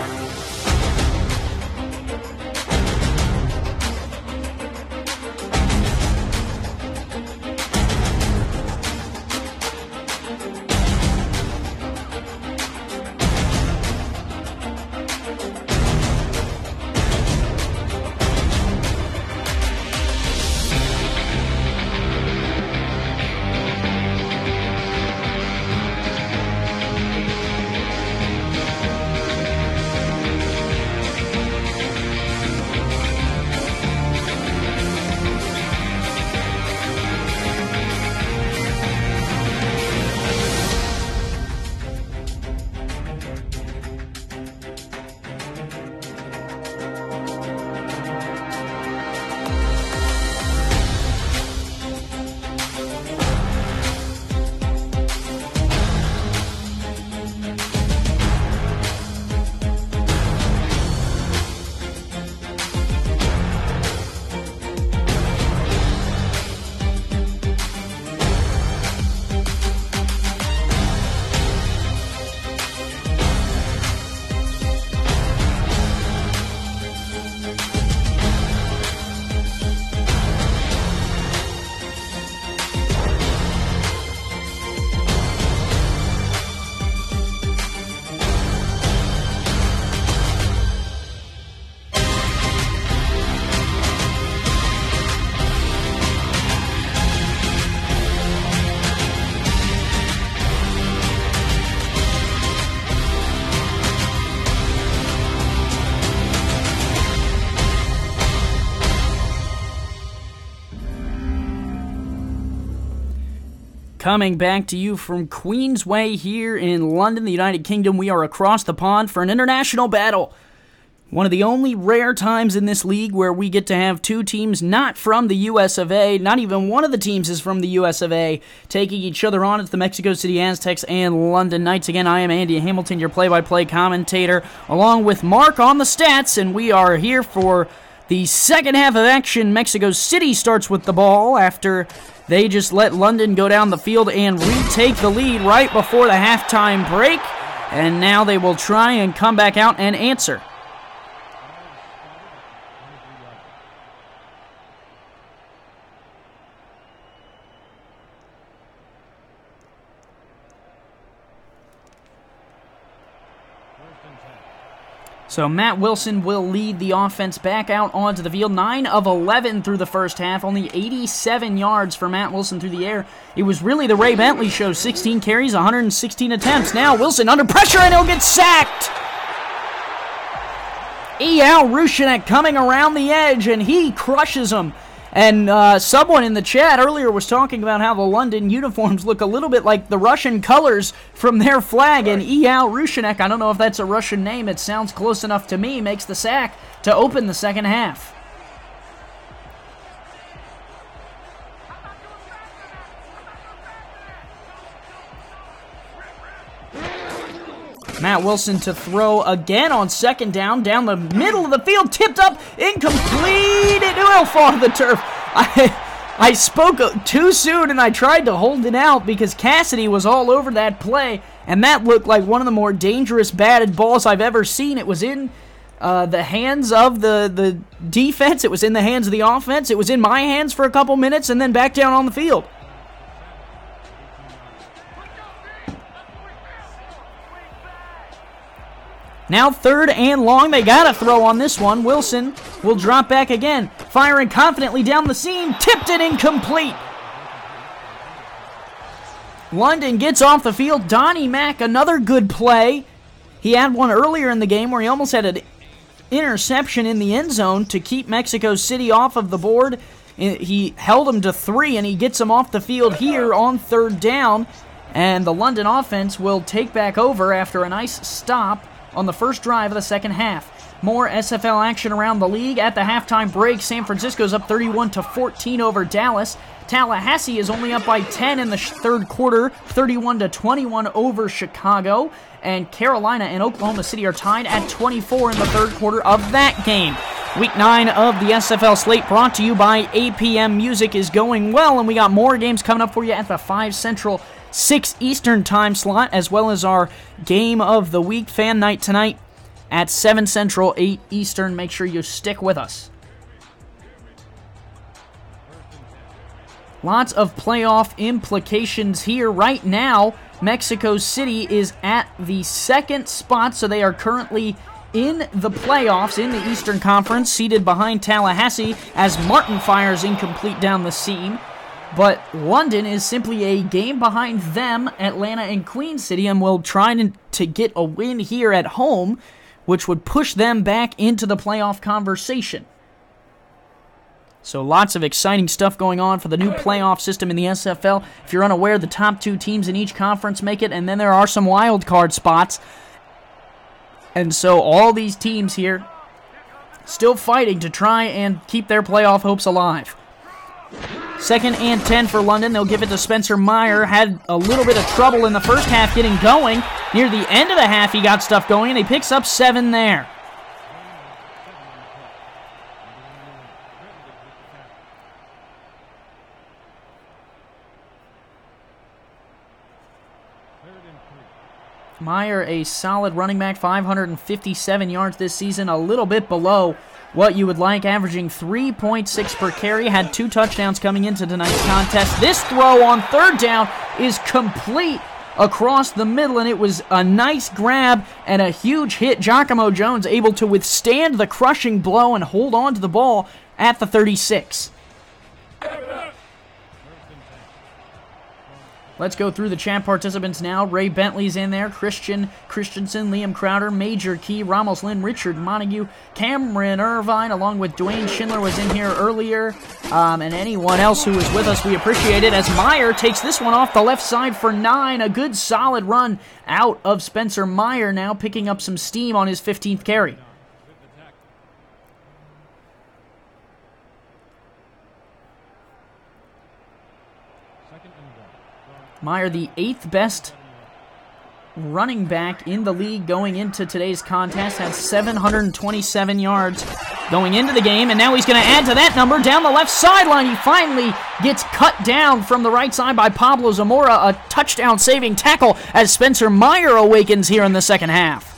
Coming back to you from Queensway here in London, the United Kingdom. We are across the pond for an international battle. One of the only rare times in this league where we get to have two teams not from the US of A, not even one of the teams is from the US of A, taking each other on. It's the Mexico City Aztecs and London Knights. Again, I am Andy Hamilton, your play-by-play commentator, along with Mark on the stats, and we are here for the second half of action. Mexico City starts with the ball after they just let London go down the field and retake the lead right before the halftime break, and now they will try and come back out and answer. So Matt Wilson will lead the offense back out onto the field. 9 of 11 through the first half. Only 87 yards for Matt Wilson through the air. It was really the Ray Bentley show. 16 carries, 116 attempts. Now Wilson under pressure and he'll get sacked. Eyal Rushanek coming around the edge and he crushes him. And someone in the chat earlier was talking about how the London uniforms look a little bit like the Russian colors from their flag. And Eyal Rushanek, I don't know if that's a Russian name, it sounds close enough to me, makes the sack to open the second half. Matt Wilson to throw again on second down the middle of the field, tipped up, incomplete, it will fall to the turf. I spoke too soon and I tried to hold it out because Cassidy was all over that play, and that looked like one of the more dangerous batted balls I've ever seen. It was in the hands of the defense, it was in the hands of the offense, it was in my hands for a couple minutes, and then back down on the field. Now 3rd and long. They got to throw on this one. Wilson will drop back again. Firing confidently down the seam. Tipped it incomplete. London gets off the field. Donnie Mack, another good play. He had one earlier in the game where he almost had an interception in the end zone to keep Mexico City off of the board. He held them to 3, and he gets them off the field here on 3rd down. And the London offense will take back over after a nice stop on the first drive of the second half. More SFL action around the league. At the halftime break, San Francisco's up 31-14 over Dallas. Tallahassee is only up by 10 in the third quarter, 31-21 over Chicago. And Carolina and Oklahoma City are tied at 24 in the third quarter of that game. Week 9 of the SFL slate brought to you by APM Music is going well, and we got more games coming up for you at the 5 Central, 6 Eastern time slot, as well as our game of the week, Fan Night tonight at 7 Central, 8 Eastern. Make sure you stick with us. Lots of playoff implications here. Right now, Mexico City is at the 2nd spot, so they are currently in the playoffs in the Eastern Conference, seated behind Tallahassee as Martin fires incomplete down the seam. But London is simply a game behind them, Atlanta and Queen City, and will try to get a win here at home, which would push them back into the playoff conversation. So lots of exciting stuff going on for the new playoff system in the SFL. If you're unaware, the top 2 teams in each conference make it, and then there are some wild card spots. And so all these teams here still fighting to try and keep their playoff hopes alive. 2nd and 10 for London. They'll give it to Spencer Meyer. Had a little bit of trouble in the first half getting going. Near the end of the half, he got stuff going, and he picks up 7 there. Meyer, a solid running back, 557 yards this season, a little bit below what you would like, averaging 3.6 per carry. Had 2 touchdowns coming into tonight's contest. This throw on 3rd down is complete across the middle, and it was a nice grab and a huge hit. Giacomo Jones able to withstand the crushing blow and hold on to the ball at the 36. Let's go through the chat participants now. Ray Bentley's in there. Christensen, Liam Crowder, Major Key, Ramos Lynn, Richard Montague, Cameron Irvine, along with Dwayne Schindler was in here earlier. And anyone else who was with us, we appreciate it. As Meyer takes this one off the left side for 9. A good solid run out of Spencer Meyer, now picking up some steam on his 15th carry. Meyer, the 8th best running back in the league going into today's contest, had 727 yards going into the game, and now he's going to add to that number down the left sideline. He finally gets cut down from the right side by Pablo Zamora, a touchdown-saving tackle as Spencer Meyer awakens here in the second half.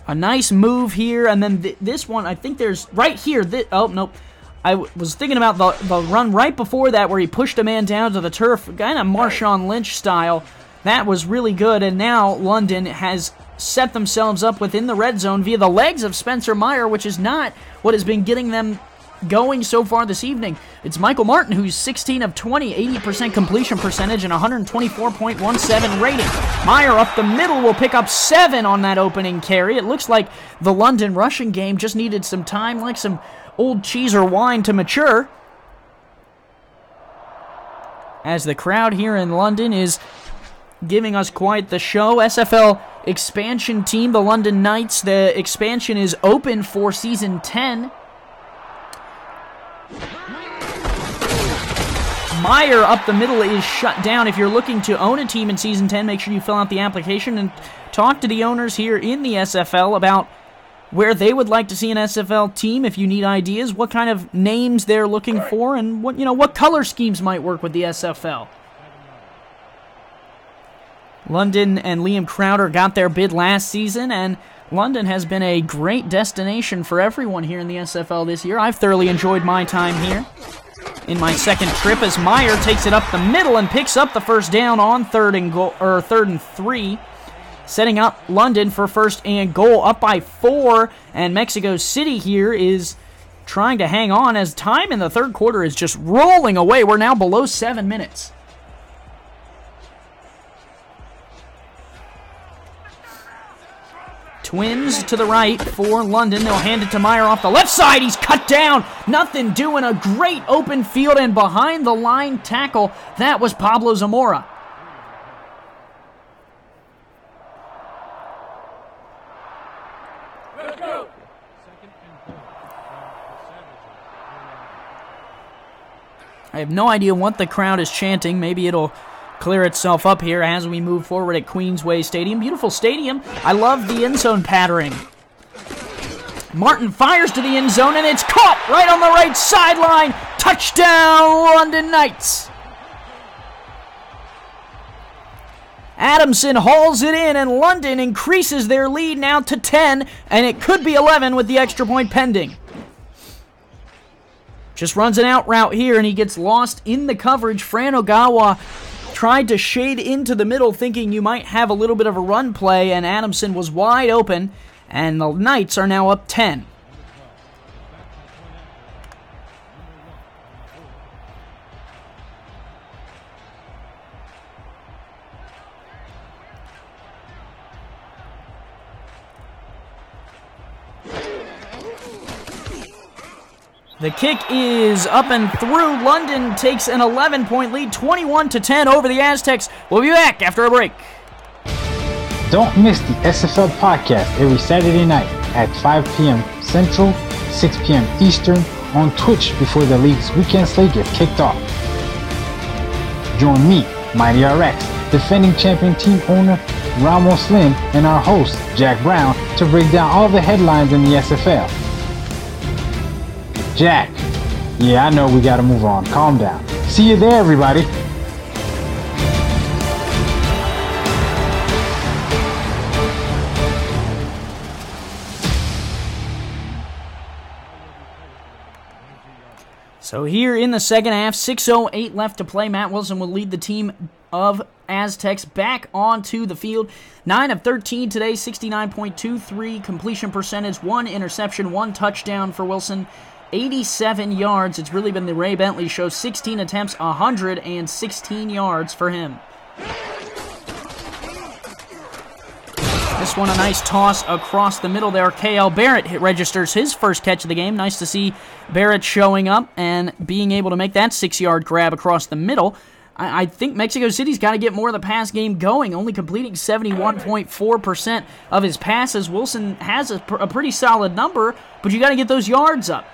A nice move here, and then this one, I think there's right here. Oh, nope. I was thinking about the run right before that where he pushed a man down to the turf, kind of Marshawn Lynch style. That was really good, and now London has set themselves up within the red zone via the legs of Spencer Meyer, which is not what has been getting them going so far this evening. It's Michael Martin, who's 16 of 20, 80% completion percentage and 124.17 rating. Meyer up the middle will pick up 7 on that opening carry. It looks like the London rushing game just needed some time, like some old cheese or wine, to mature, as the crowd here in London is giving us quite the show. SFL expansion team, the London Knights. The expansion is open for Season 10. Meyer up the middle is shut down. If you're looking to own a team in Season 10, make sure you fill out the application and talk to the owners here in the SFL about where they would like to see an SFL team. If you need ideas, what kind of names they're looking for, and what color schemes might work with the SFL. London and Liam Crowder got their bid last season, and London has been a great destination for everyone here in the SFL this year. I've thoroughly enjoyed my time here in my second trip, as Meyer takes it up the middle and picks up the first down on third and 3. Setting up London for first and goal, up by 4, and Mexico City here is trying to hang on as time in the third quarter is just rolling away. We're now below 7 minutes. Twins to the right for London. They'll hand it to Meyer off the left side. He's cut down. Nothing doing. A great open field and behind the line tackle. That was Pablo Zamora. I have no idea what the crowd is chanting. Maybe it'll clear itself up here as we move forward at Queensway Stadium. Beautiful stadium. I love the end zone patterning. Martin fires to the end zone, and it's caught right on the right sideline. Touchdown, London Knights. Adamson hauls it in, and London increases their lead now to 10, and it could be 11 with the extra point pending. Just runs an out route here, and he gets lost in the coverage. Fran Ogawa tried to shade into the middle, thinking you might have a little bit of a run play, and Adamson was wide open, and the Knights are now up 10. The kick is up and through. London takes an 11-point lead, 21-10 over the Aztecs. We'll be back after a break. Don't miss the SFL podcast every Saturday night at 5 p.m. Central, 6 p.m. Eastern on Twitch before the league's weekend slate gets kicked off. Join me, Mighty RX, defending champion team owner Ramos Lynn, and our host, Jack Brown, to break down all the headlines in the SFL. Jack, yeah, I know we gotta move on. Calm down. See you there, everybody. So here in the second half, 6:08 left to play. Matt Wilson will lead the team of Aztecs back onto the field. 9 of 13 today, 69.23 completion percentage, 1 interception, 1 touchdown for Wilson. 87 yards. It's really been the Ray Bentley show. 16 attempts, 116 yards for him. This one a nice toss across the middle there. K.L. Barrett registers his first catch of the game. Nice to see Barrett showing up and being able to make that 6-yard grab across the middle. I think Mexico City's got to get more of the pass game going, only completing 71.4% of his passes. Wilson has a pretty solid number, but you got to get those yards up.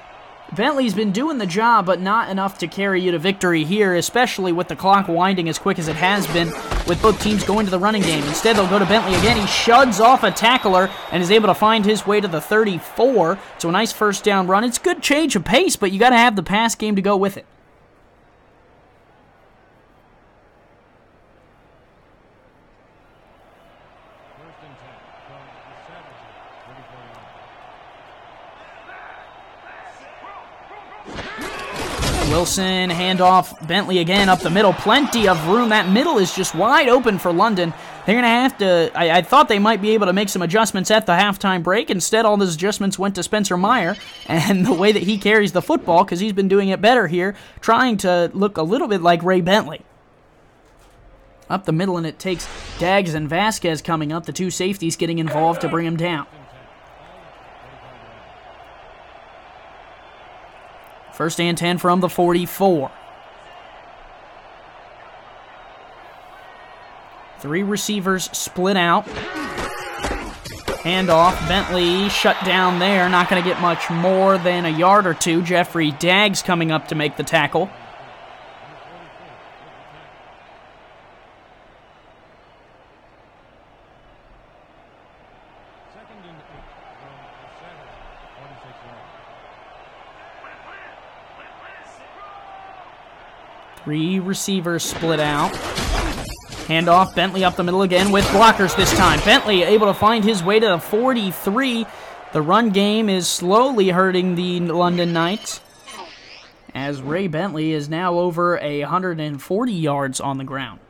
Bentley's been doing the job, but not enough to carry you to victory here, especially with the clock winding as quick as it has been with both teams going to the running game. Instead, they'll go to Bentley again. He shuds off a tackler and is able to find his way to the 34. So a nice first down run. It's a good change of pace, but you got to have the pass game to go with it. Wilson, handoff, Bentley again up the middle. Plenty of room. That middle is just wide open for London. They're going to have to... I thought they might be able to make some adjustments at the halftime break. Instead, all those adjustments went to Spencer Meyer and the way that he carries the football, because he's been doing it better here, trying to look a little bit like Ray Bentley. Up the middle, and it takes Daggs and Vasquez coming up, the two safeties getting involved to bring him down. First and 10 from the 44. 3 receivers split out. Handoff. Bentley shut down there. Not going to get much more than a yard or two. Jeffrey Daggs coming up to make the tackle. Three receivers split out. Handoff, Bentley up the middle again with blockers this time. Bentley able to find his way to the 43. The run game is slowly hurting the London Knights, as Ray Bentley is now over 140 yards on the ground.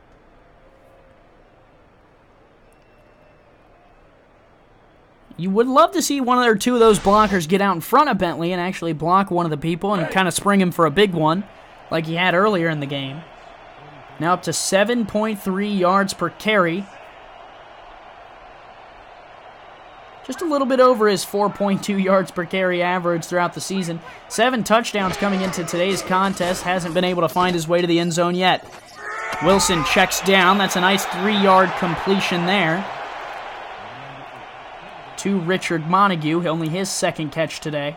You would love to see one or two of those blockers get out in front of Bentley and actually block one of the people and kind of spring him for a big one, like he had earlier in the game. Now up to 7.3 yards per carry. Just a little bit over his 4.2 yards per carry average throughout the season. 7 touchdowns coming into today's contest. Hasn't been able to find his way to the end zone yet. Wilson checks down. That's a nice 3-yard completion there to Richard Montague. Only his second catch today.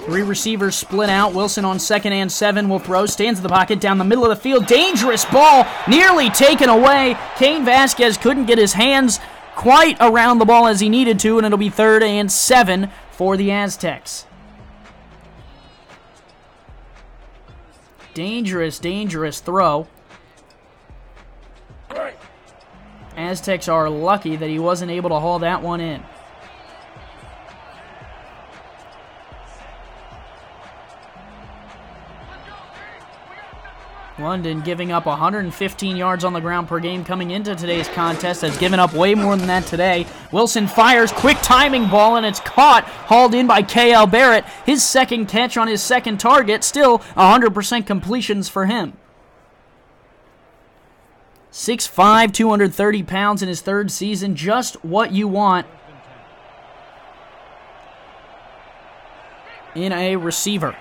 Three receivers split out. Wilson on 2nd and 7 will throw. Stands in the pocket down the middle of the field. Dangerous ball. Nearly taken away. Cain Vasquez couldn't get his hands quite around the ball as he needed to, and it'll be 3rd and 7 for the Aztecs. Dangerous, dangerous throw. Aztecs are lucky that he wasn't able to haul that one in. London giving up 115 yards on the ground per game coming into today's contest. Has given up way more than that today. Wilson fires, quick timing ball, and it's caught, hauled in by K.L. Barrett. His second catch on his second target, still 100% completions for him. 6'5", 230 pounds in his 3rd season, just what you want in a receiver.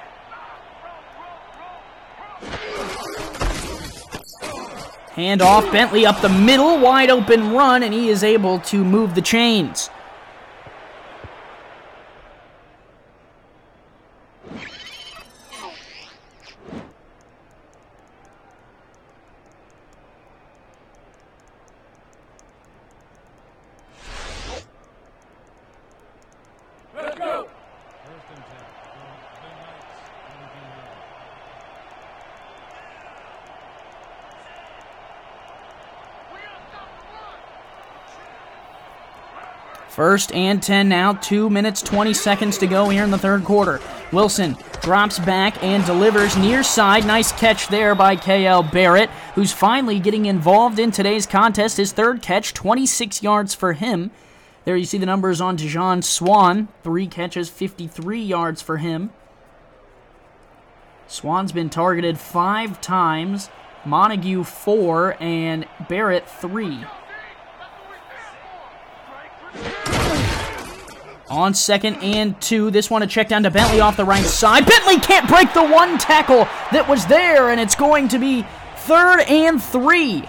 Handoff, Bentley up the middle, wide open run, and he is able to move the chains. Let's go! First and 10 now, 2 minutes, 20 seconds to go here in the third quarter. Wilson drops back and delivers near side. Nice catch there by K.L. Barrett, who's finally getting involved in today's contest. His third catch, 26 yards for him. There you see the numbers on Dijon Swan. 3 catches, 53 yards for him. Swan's been targeted 5 times. Montague 4 and Barrett 3. On second and 2, this one a check down to Bentley off the right side. Bentley can't break the one tackle that was there, and it's going to be 3rd and 3.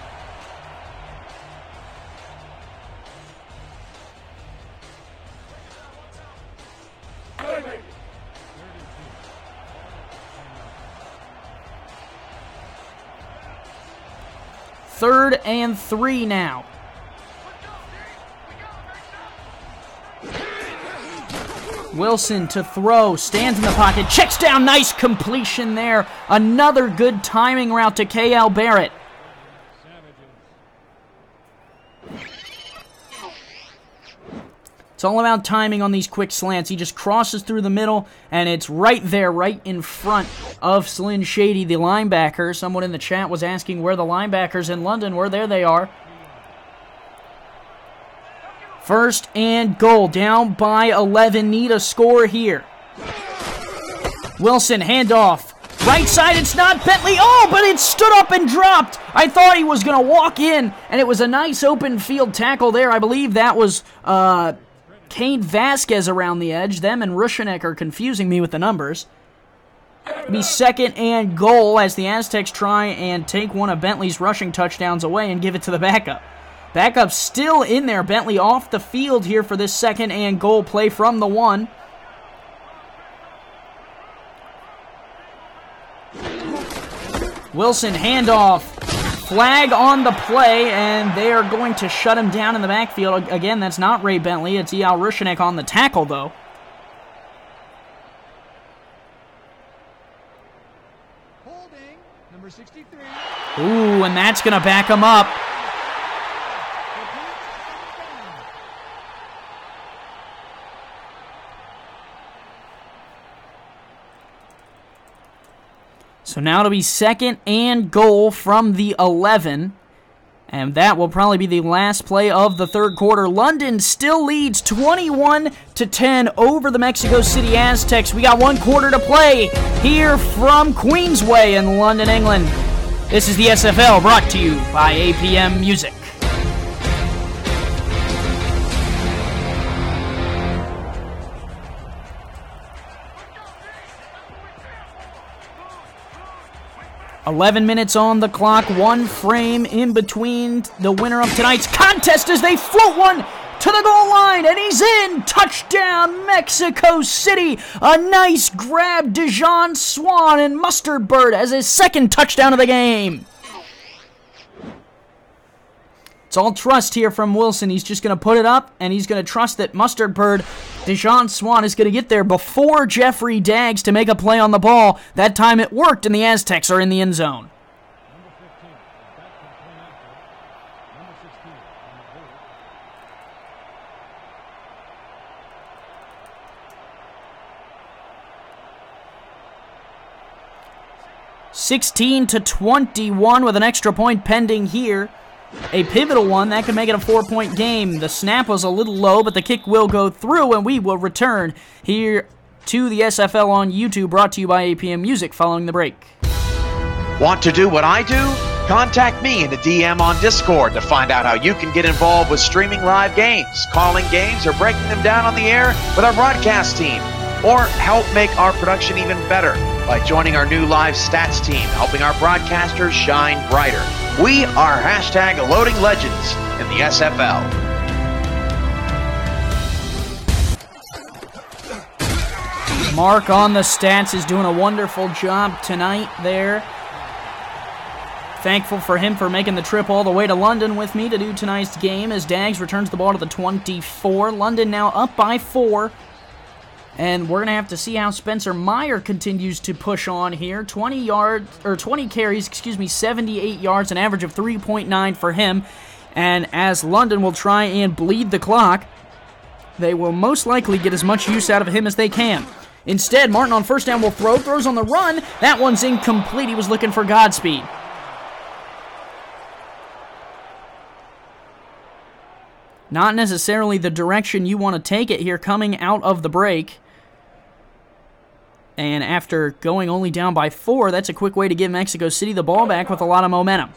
Third and 3 now. Wilson to throw, stands in the pocket, checks down, nice completion there. Another good timing route to K.L. Barrett. It's all about timing on these quick slants. He just crosses through the middle, and it's right there, right in front of Slyn Shady, the linebacker. Someone in the chat was asking where the linebackers in London were. There they are. First and goal, down by 11. Need a score here. Wilson, handoff. Right side, it's not Bentley. Oh, but it stood up and dropped. I thought he was going to walk in, and it was a nice open field tackle there. I believe that was Kane Vasquez around the edge. Them and Rushanek are confusing me with the numbers. It'll be second and goal as the Aztecs try and take one of Bentley's rushing touchdowns away and give it to the backup. Backup still in there. Bentley off the field here for this second and goal play from the 1. Wilson, handoff. Flag on the play, and they are going to shut him down in the backfield. Again, that's not Ray Bentley. It's Eyal Rushanek on the tackle, though. Holding, number 63. Ooh, and that's going to back him up. So now it'll be second and goal from the 11. And that will probably be the last play of the third quarter. London still leads 21-10 over the Mexico City Aztecs. We got 1 quarter to play here from Queensway in London, England. This is the SFL brought to you by APM Music. "11 minutes on the clock, 1 frame in between the winner of tonight's contest as they float one to the goal line, and he's in! Touchdown, Mexico City! A nice grab, Dijon Swan, and Mustard Bird as his second touchdown of the game. It's all trust here from Wilson. He's just going to put it up, and he's going to trust that Mustard Bird, Dijon Swan, is going to get there before Jeffrey Daggs to make a play on the ball. That time it worked, and the Aztecs are in the end zone. (16-21) with an extra point pending here. A pivotal one that could make it a 4-point game. The snap was a little low, but the kick will go through, and we will return here to the SFL on YouTube, brought to you by APM Music following the break. Want to do what I do? Contact me in the DM on Discord to find out how you can get involved with streaming live games, calling games, or breaking them down on the air with our broadcast team. Or help make our production even better by joining our new live stats team, helping our broadcasters shine brighter. We are #Loading Legends in the SFL. Mark on the stats is doing a wonderful job tonight there. Thankful for him for making the trip all the way to London with me to do tonight's game as Daggs returns the ball to the 24. London now up by 4. And we're going to have to see how Spencer Meyer continues to push on here. 20 carries, 78 yards, an average of 3.9 for him. And as London will try and bleed the clock, they will most likely get as much use out of him as they can. Instead, Martin on first down will throws on the run. That one's incomplete. He was looking for Godspeed. Not necessarily the direction you want to take it here coming out of the break. And after going only down by 4, that's a quick way to give Mexico City the ball back with a lot of momentum.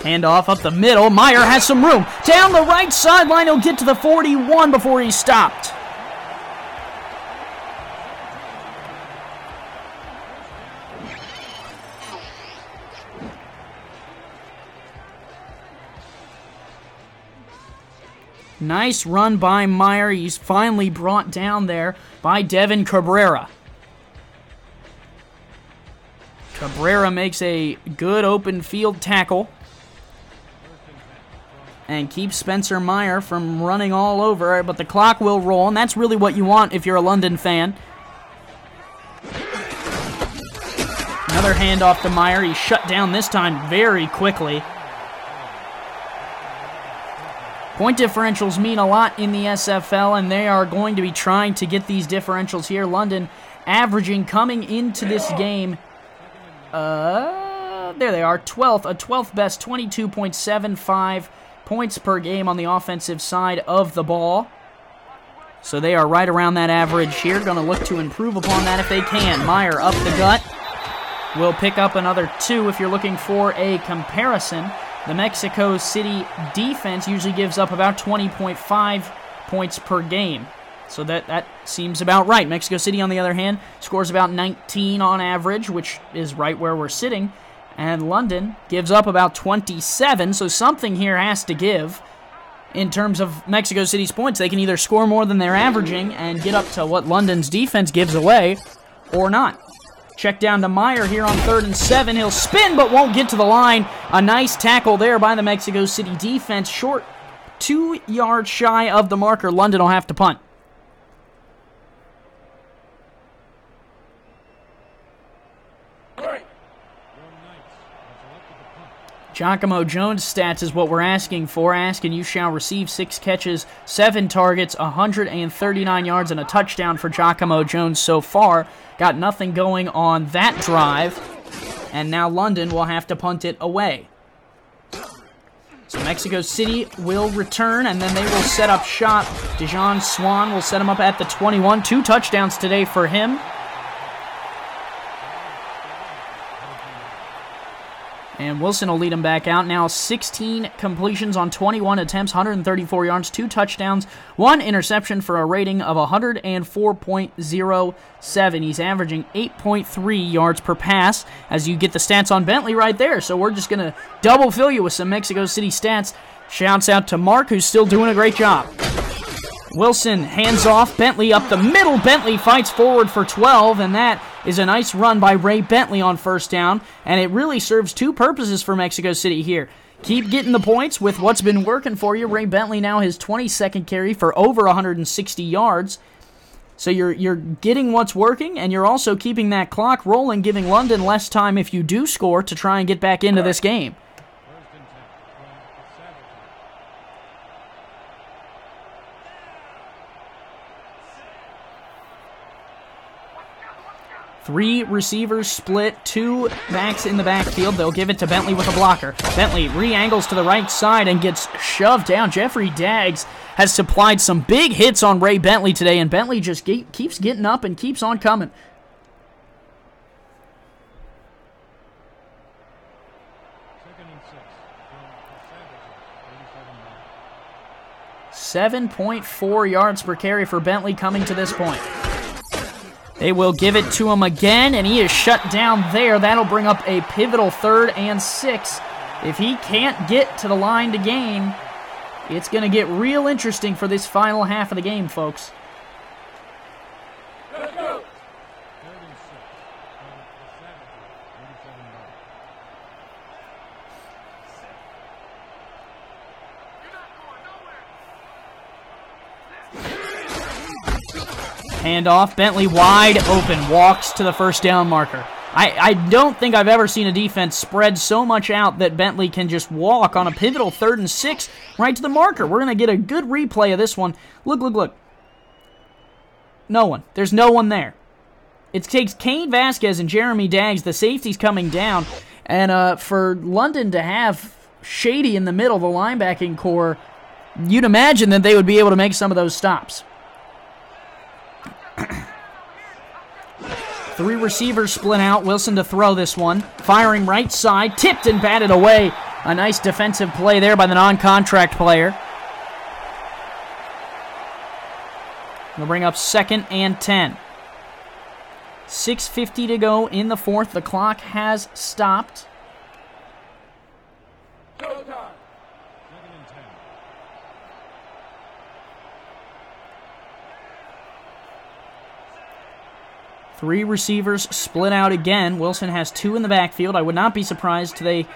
Handoff up the middle. Meyer has some room. Down the right sideline, he'll get to the 41 before he's stopped. Nice run by Meyer. He's finally brought down there by Devin Cabrera. Cabrera makes a good open field tackle and keeps Spencer Meyer from running all over, but the clock will roll, and that's really what you want if you're a London fan. Another handoff to Meyer. He's shut down this time very quickly. Point differentials mean a lot in the SFL, and they are going to be trying to get these differentials here. London averaging coming into this game, there they are, 12th, a 12th best, 22.75 points per game on the offensive side of the ball. So they are right around that average here. Going to look to improve upon that if they can. Meyer up the gut. Will pick up another 2 if you're looking for a comparison. The Mexico City defense usually gives up about 20.5 points per game. So that seems about right. Mexico City, on the other hand, scores about 19 on average, which is right where we're sitting. And London gives up about 27, so something here has to give. In terms of Mexico City's points, they can either score more than they're averaging and get up to what London's defense gives away, or not. Check down to Meyer here on 3rd and 7. He'll spin but won't get to the line. A nice tackle there by the Mexico City defense. Short, 2 yards shy of the marker. London will have to punt. Giacomo Jones' stats is what we're asking for. Asking you shall receive 6 catches, 7 targets, 139 yards, and a touchdown for Giacomo Jones so far. Got nothing going on that drive, and now London will have to punt it away. So Mexico City will return, and then they will set up shop. Dijon Swan will set him up at the 21. 2 touchdowns today for him. And Wilson will lead him back out. Now 16 completions on 21 attempts, 134 yards, 2 touchdowns, 1 interception for a rating of 104.07. He's averaging 8.3 yards per pass, as you get the stats on Bentley right there. So we're just going to double fill you with some Mexico City stats. Shouts out to Mark, who's still doing a great job. Wilson hands off. Bentley up the middle. Bentley fights forward for 12, and that is a nice run by Ray Bentley on first down, and it really serves 2 purposes for Mexico City here. Keep getting the points with what's been working for you. Ray Bentley now his 22nd carry for over 160 yards. So you're getting what's working, and you're also keeping that clock rolling, giving London less time if you do score to try and get back into this game. 3 receivers split, 2 backs in the backfield. They'll give it to Bentley with a blocker. Bentley re-angles to the right side and gets shoved down. Jeffrey Daggs has supplied some big hits on Ray Bentley today, and Bentley just keeps getting up and keeps on coming. Second and 6. 7.4 yards per carry for Bentley coming to this point. They will give it to him again, and he is shut down there. That'll bring up a pivotal 3rd and 6. If he can't get to the line to gain, it's going to get real interesting for this final half of the game, folks. Let's go. 3rd and 6. Handoff, Bentley wide open, walks to the first down marker. I don't think I've ever seen a defense spread so much out that Bentley can just walk on a pivotal 3rd and 6 right to the marker. We're going to get a good replay of this one. Look. No one. There's no one there. It takes Kane Vasquez and Jeremy Daggs, the safeties coming down, and for London to have Shady in the middle, the linebacking core, you'd imagine that they would be able to make some of those stops. 3 receivers split out. Wilson to throw this one. Firing right side. Tipped and batted away. A nice defensive play there by the non-contract player. We'll bring up 2nd and 10. 6:50 to go in the 4th. The clock has stopped. Go time. 2nd and 10. 3 receivers split out again. Wilson has 2 in the backfield. I would not be surprised if they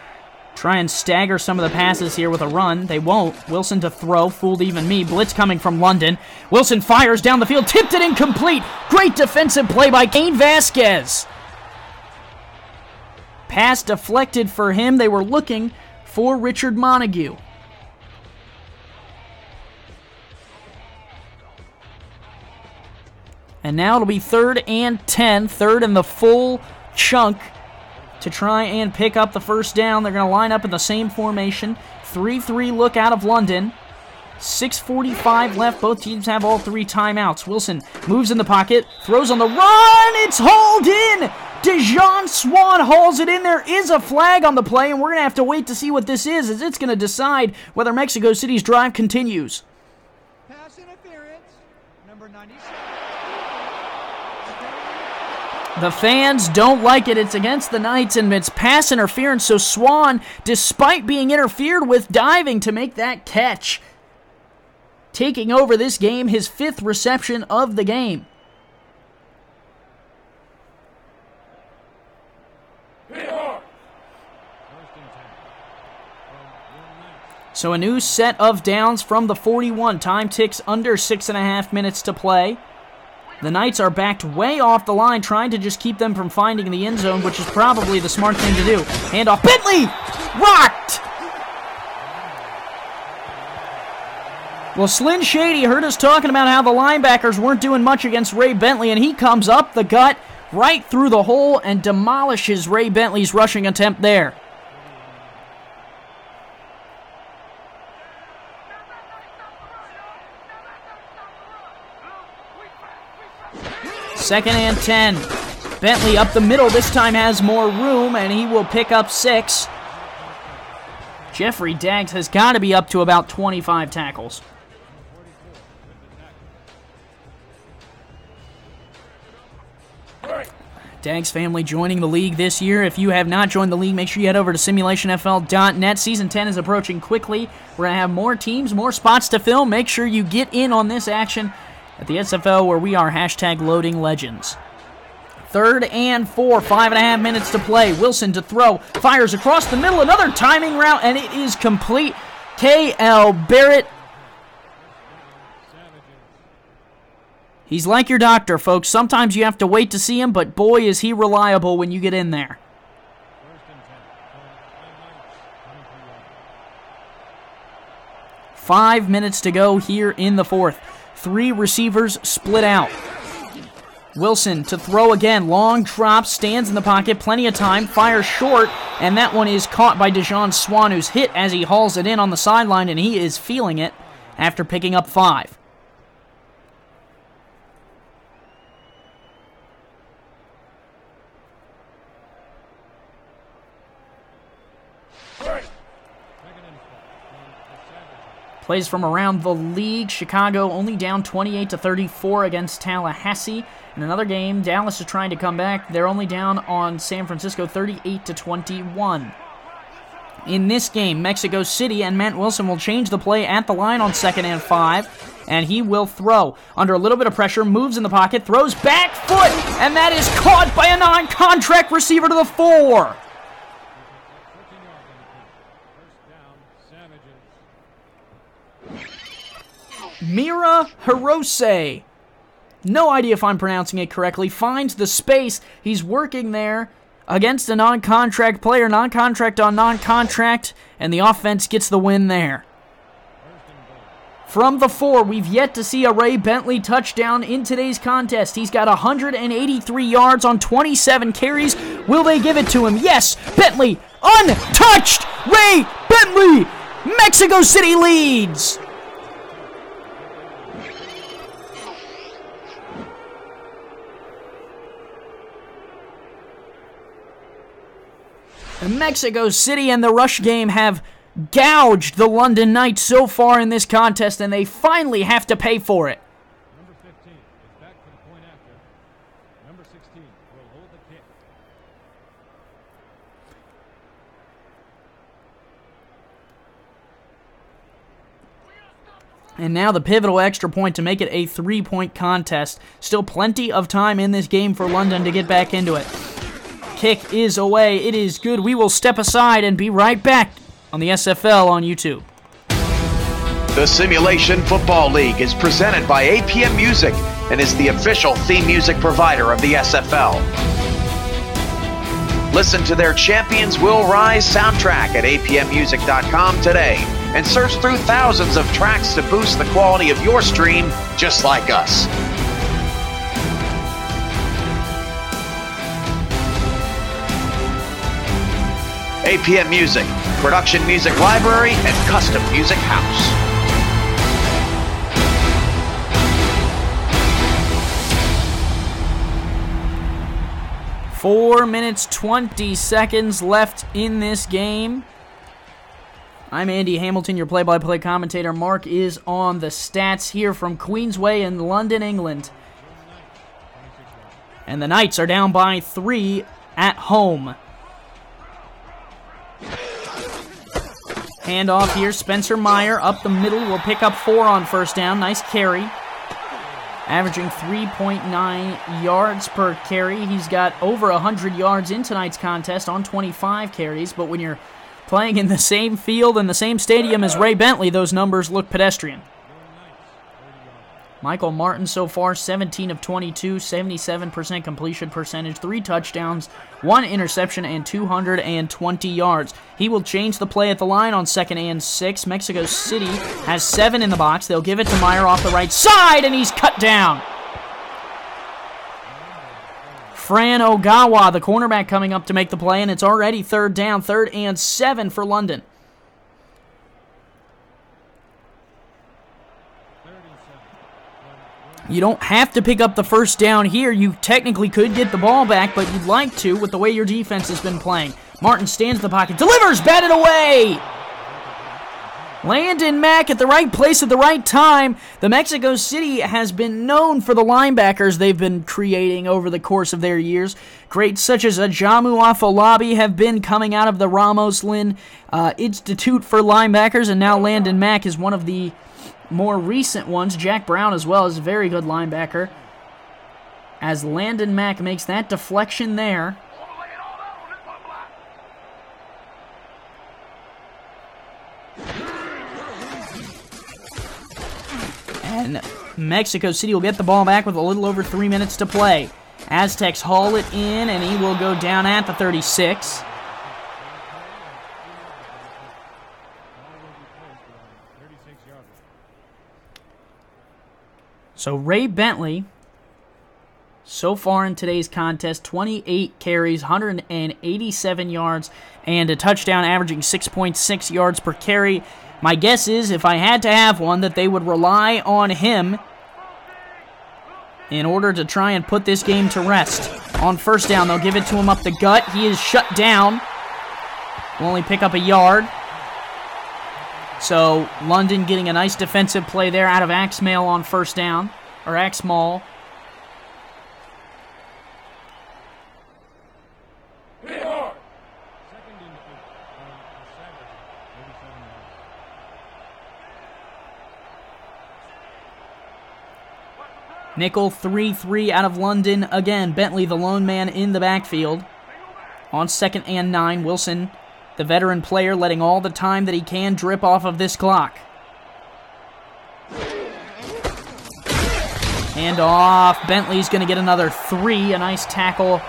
try and stagger some of the passes here with a run. They won't. Wilson to throw. Fooled even me. Blitz coming from London. Wilson fires down the field. Tipped it incomplete. Great defensive play by Kane Vasquez. Pass deflected for him. They were looking for Richard Montague. And now it'll be 3rd and 10, 3rd and the full chunk to try and pick up the first down. They're going to line up in the same formation. 3-3 look out of London. 6:45 left. Both teams have all 3 timeouts. Wilson moves in the pocket, throws on the run. It's hauled in. Dejon Swan hauls it in. There is a flag on the play, and we're going to have to wait to see what this is, as it's going to decide whether Mexico City's drive continues. Pass interference, number 96. The fans don't like it. It's against the Knights, and it's pass interference, so Swan, despite being interfered with, diving to make that catch. Taking over this game, his 5th reception of the game. So a new set of downs from the 41. Time ticks under 6.5 minutes to play. The Knights are backed way off the line, trying to just keep them from finding the end zone, which is probably the smart thing to do. Handoff. Bentley! Rocked! Well, Slyn Shady heard us talking about how the linebackers weren't doing much against Ray Bentley, and he comes up the gut right through the hole and demolishes Ray Bentley's rushing attempt there. Second and 10. Bentley up the middle. This time has more room, and he will pick up 6. Jeffrey Daggs has got to be up to about 25 tackles. Daggs family joining the league this year. If you have not joined the league, make sure you head over to simulationfl.net. Season 10 is approaching quickly. We're going to have more teams, more spots to fill. Make sure you get in on this action at the SFL, where we are #loading legends. 3rd and 4, 5.5 minutes to play. Wilson to throw, fires across the middle, another timing route, and it is complete. K.L. Barrett. He's like your doctor, folks. Sometimes you have to wait to see him, but boy, is he reliable when you get in there. 5 minutes to go here in the 4th. 3 receivers split out. Wilson to throw again. Long drop, stands in the pocket, plenty of time, fires short, and that one is caught by Dejon Swan, who's hit as he hauls it in on the sideline, and he is feeling it after picking up 5. Plays from around the league. Chicago only down 28-34 against Tallahassee. In another game, Dallas is trying to come back. They're only down on San Francisco 38-21. In this game, Mexico City and Matt Wilson will change the play at the line on 2nd and 5. And he will throw. Under a little bit of pressure, moves in the pocket, throws back foot, and that is caught by a non-contract receiver to the 4. Mira Hirose, no idea if I'm pronouncing it correctly, finds the space. He's working there against a non-contract player, non-contract on non-contract, and the offense gets the win there. From the 4, we've yet to see a Ray Bentley touchdown in today's contest. He's got 183 yards on 27 carries. Will they give it to him? Yes, Bentley, untouched! Ray Bentley! Mexico City leads! Mexico City and the rush game have gouged the London Knights so far in this contest, and they finally have to pay for it. Number 15 is back for the point after. Number 16 will hold the kick. And now the pivotal extra point to make it a 3-point contest. Still plenty of time in this game for London to get back into it. Kick is away. It is good. We will step aside and be right back on the SFL on YouTube. The Simulation Football League is presented by APM Music and is the official theme music provider of the SFL. Listen to their Champions Will Rise soundtrack at apmmusic.com today and search through thousands of tracks to boost the quality of your stream just like us. APM Music, production music library, and custom music house. Four minutes, 20 seconds left in this game. I'm Andy Hamilton, your play-by-play commentator. Mark is on the stats here from Queensway in London, England. And the Knights are down by 3 at home. Handoff here, Spencer Meyer up the middle will pick up 4 on first down. Nice carry. Averaging 3.9 yards per carry. He's got over 100 yards in tonight's contest on 25 carries, but when you're playing in the same field and the same stadium as Ray Bentley, those numbers look pedestrian. Michael Martin so far, 17 of 22, 77% completion percentage, 3 touchdowns, 1 interception, and 220 yards. He will change the play at the line on 2nd and 6. Mexico City has 7 in the box. They'll give it to Meyer off the right side, and he's cut down. Fran Ogawa, the cornerback, coming up to make the play, and it's already 3rd down, 3rd and 7 for London. You don't have to pick up the first down here. You technically could get the ball back, but you'd like to with the way your defense has been playing. Martin stands in the pocket, delivers, batted away! Landon Mack at the right place at the right time. The Mexico City has been known for the linebackers they've been creating over the course of their years. Greats such as Ajamu Afolabi have been coming out of the Ramos Lynn Institute for Linebackers, and now Landon Mack is one of the more recent ones. Jack Brown as well is a very good linebacker. As Landon Mack makes that deflection there. And Mexico City will get the ball back with a little over 3 minutes to play. Aztecs haul it in, and he will go down at the 36. So Ray Bentley, so far in today's contest, 28 carries, 187 yards, and a touchdown, averaging 6.6 yards per carry. My guess is, if I had to have one, that they would rely on him in order to try and put this game to rest. On first down, they'll give it to him up the gut. He is shut down. Will only pick up a yard. So London getting a nice defensive play there out of Axmail on first down, or Axmal. Nickel 3-3 out of London. Again, Bentley, the lone man in the backfield. On 2nd and 9, Wilson, the veteran player, letting all the time that he can drip off of this clock. Hand off. Bentley's going to get another 3. A nice tackle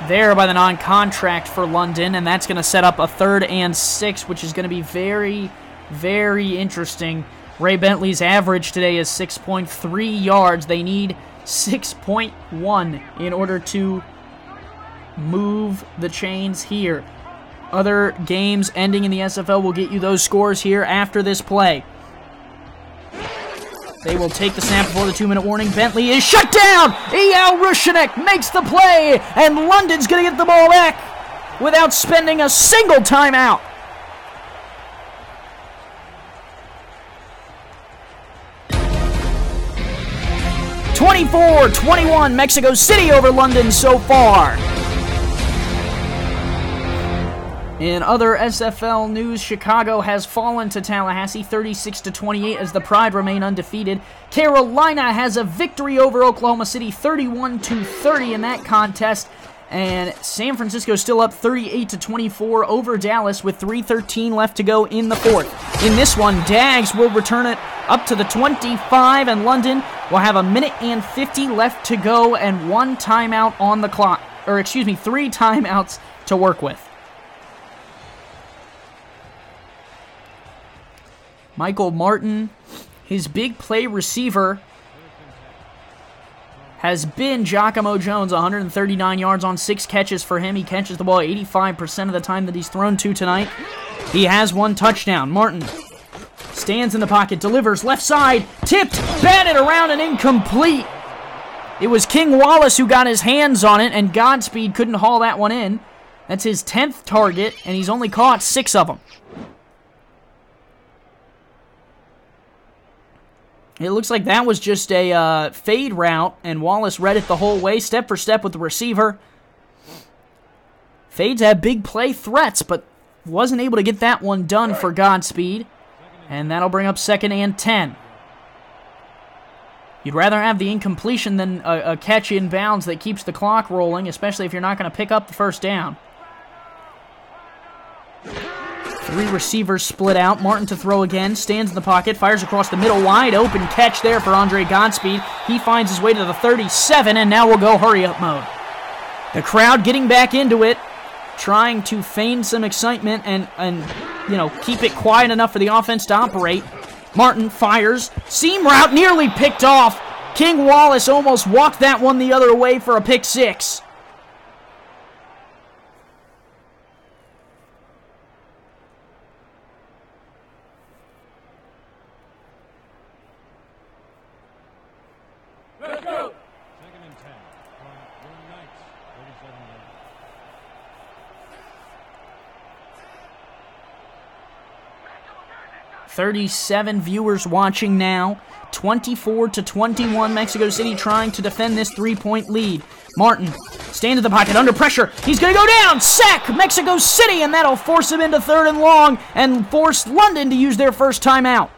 there by the non-contract for London, and that's going to set up a 3rd and 6, which is going to be very, very interesting. Ray Bentley's average today is 6.3 yards. They need 6.1 in order to move the chains here. Other games ending in the SFL will get you those scores here after this play. They will take the snap before the 2-minute warning. Bentley is shut down. Eyal Rushanek makes the play, and London's going to get the ball back without spending a single timeout. (24-21) Mexico City over London so far. In other SFL news, Chicago has fallen to Tallahassee 36-28 as the Pride remain undefeated. Carolina has a victory over Oklahoma City 31-30 in that contest. And San Francisco still up 38-24 over Dallas with 3:13 left to go in the 4th. In this one, Dags will return it up to the 25, and London will have 1:50 left to go and 1 timeout on the clock. 3 timeouts to work with. Michael Martin, his big play receiver, has been Giacomo Jones, 139 yards on 6 catches for him. He catches the ball 85% of the time that he's thrown to tonight. He has 1 touchdown. Martin stands in the pocket, delivers left side, tipped, batted around and incomplete. It was King Wallace who got his hands on it, and Godspeed couldn't haul that one in. That's his 10th target, and he's only caught 6 of them. It looks like that was just a fade route, and Wallace read it the whole way, step for step with the receiver. Fades have big play threats, but wasn't able to get that one done for Godspeed. And that'll bring up 2nd and 10. You'd rather have the incompletion than a catch in bounds that keeps the clock rolling, especially if you're not going to pick up the first down. 3 receivers split out. Martin to throw again. Stands in the pocket. Fires across the middle. Wide open catch there for Andre Godspeed. He finds his way to the 37, and now we'll go hurry-up mode. The crowd getting back into it, trying to feign some excitement and keep it quiet enough for the offense to operate. Martin fires. Seam route nearly picked off. King Wallace almost walked that one the other way for a pick 6. Let's go. 2nd and 10 from your Knights, 37 yards. 37 viewers watching now. 24-21, Mexico City trying to defend this 3-point lead. Martin stands in the pocket under pressure. He's going to go down. Sack Mexico City, and that'll force him into 3rd and long and force London to use their first timeout.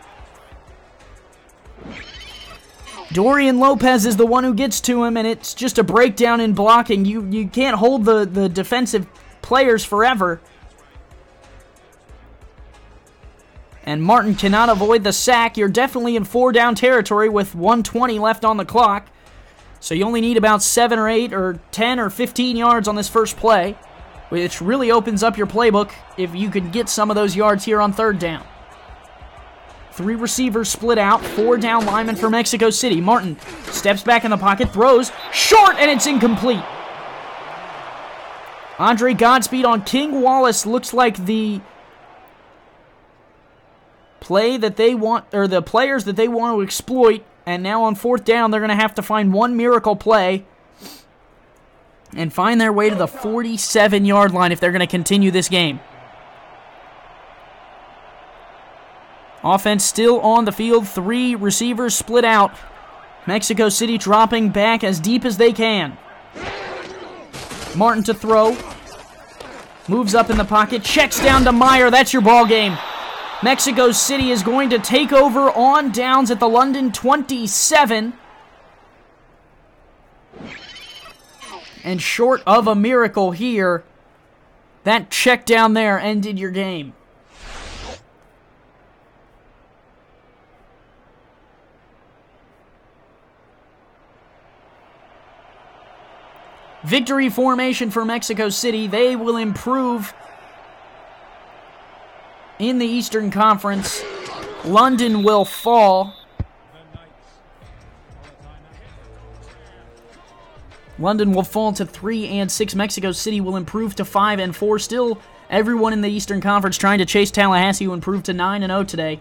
Dorian Lopez is the one who gets to him, and it's just a breakdown in blocking. You can't hold the defensive players forever. And Martin cannot avoid the sack. You're definitely in 4-down territory with 1:20 left on the clock. So you only need about 7 or 8 or 10 or 15 yards on this first play, which really opens up your playbook if you can get some of those yards here on 3rd down. 3 receivers split out, 4 down linemen for Mexico City. Martin steps back in the pocket, throws, short, and it's incomplete. Andre Godspeed on King Wallace looks like the play that they want, or the players that they want to exploit, and now on 4th down, they're going to have to find one miracle play and find their way to the 47-yard line if they're going to continue this game. Offense still on the field. 3 receivers split out. Mexico City dropping back as deep as they can. Martin to throw. Moves up in the pocket. Checks down to Meyer. That's your ball game. Mexico City is going to take over on downs at the London 27. And short of a miracle here, that check down there ended your game. victory formation for Mexico City. They will improve in the Eastern Conference. London will fall. London will fall to 3-6. Mexico City will improve to 5-4. Still, everyone in the Eastern Conference trying to chase Tallahassee, who improved to 9-0 today.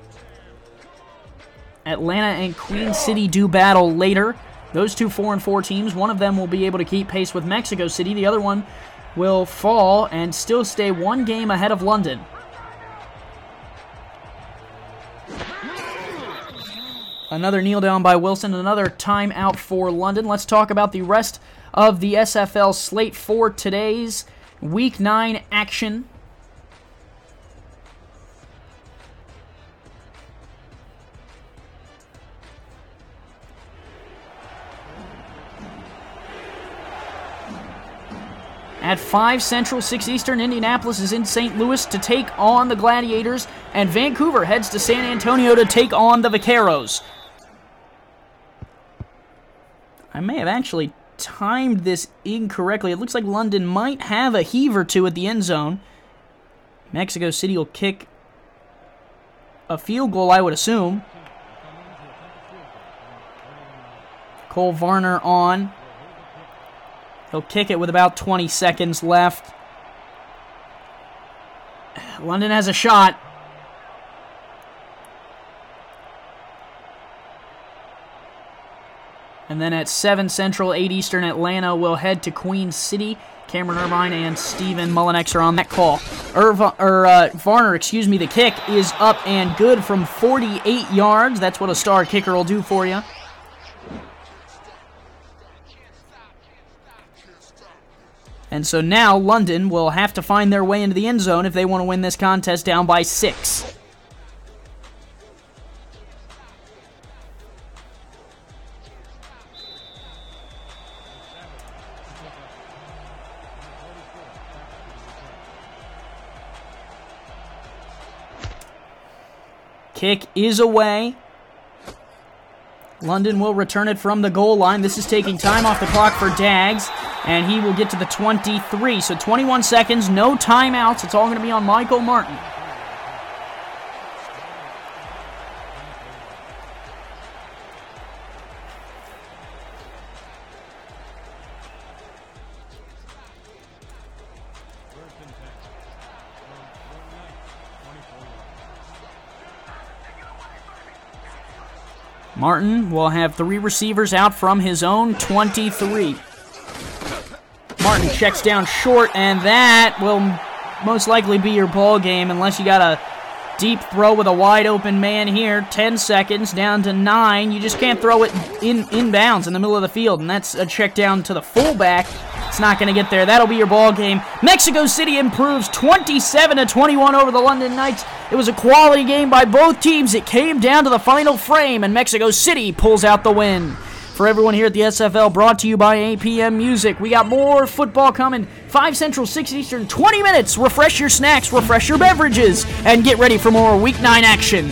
Atlanta and Queen City do battle later. Those two 4-4 teams, one of them will be able to keep pace with Mexico City. The other one will fall and still stay one game ahead of London. Another kneel down by Wilson, another timeout for London. Let's talk about the rest of the SFL slate for today's Week 9 action. At 5 Central, 6 Eastern, Indianapolis is in St. Louis to take on the Gladiators, and Vancouver heads to San Antonio to take on the Vaqueros. I may have actually timed this incorrectly. It looks like London might have a heave or two at the end zone. Mexico City will kick a field goal, I would assume. Cole Varner on. He'll kick it with about 20 seconds left. London has a shot. And then at 7 Central, 8 Eastern, Atlanta will head to Queen City. Cameron Irvine and Stephen Mullinex are on that call. Varner, the kick is up and good from 48 yards. That's what a star kicker will do for you. And so now London will have to find their way into the end zone if they want to win this contest down by 6. Kick is away. London will return it from the goal line. This is taking time off the clock for Daggs, and he will get to the 23. So 21 seconds, no timeouts. It's all going to be on Michael Martin. Martin will have 3 receivers out from his own 23. Martin checks down short, and that will most likely be your ball game unless you got a deep throw with a wide open man here. 10 seconds, down to 9. You just can't throw it inbounds in the middle of the field, and that's a check down to the fullback. It's not going to get there. That'll be your ball game. Mexico City improves 27-21 over the London Knights. It was a quality game by both teams. It came down to the final frame, and Mexico City pulls out the win. For everyone here at the SFL, brought to you by APM Music. We got more football coming. 5 Central, 6 Eastern, 20 minutes. Refresh your snacks, refresh your beverages, and get ready for more Week 9 action.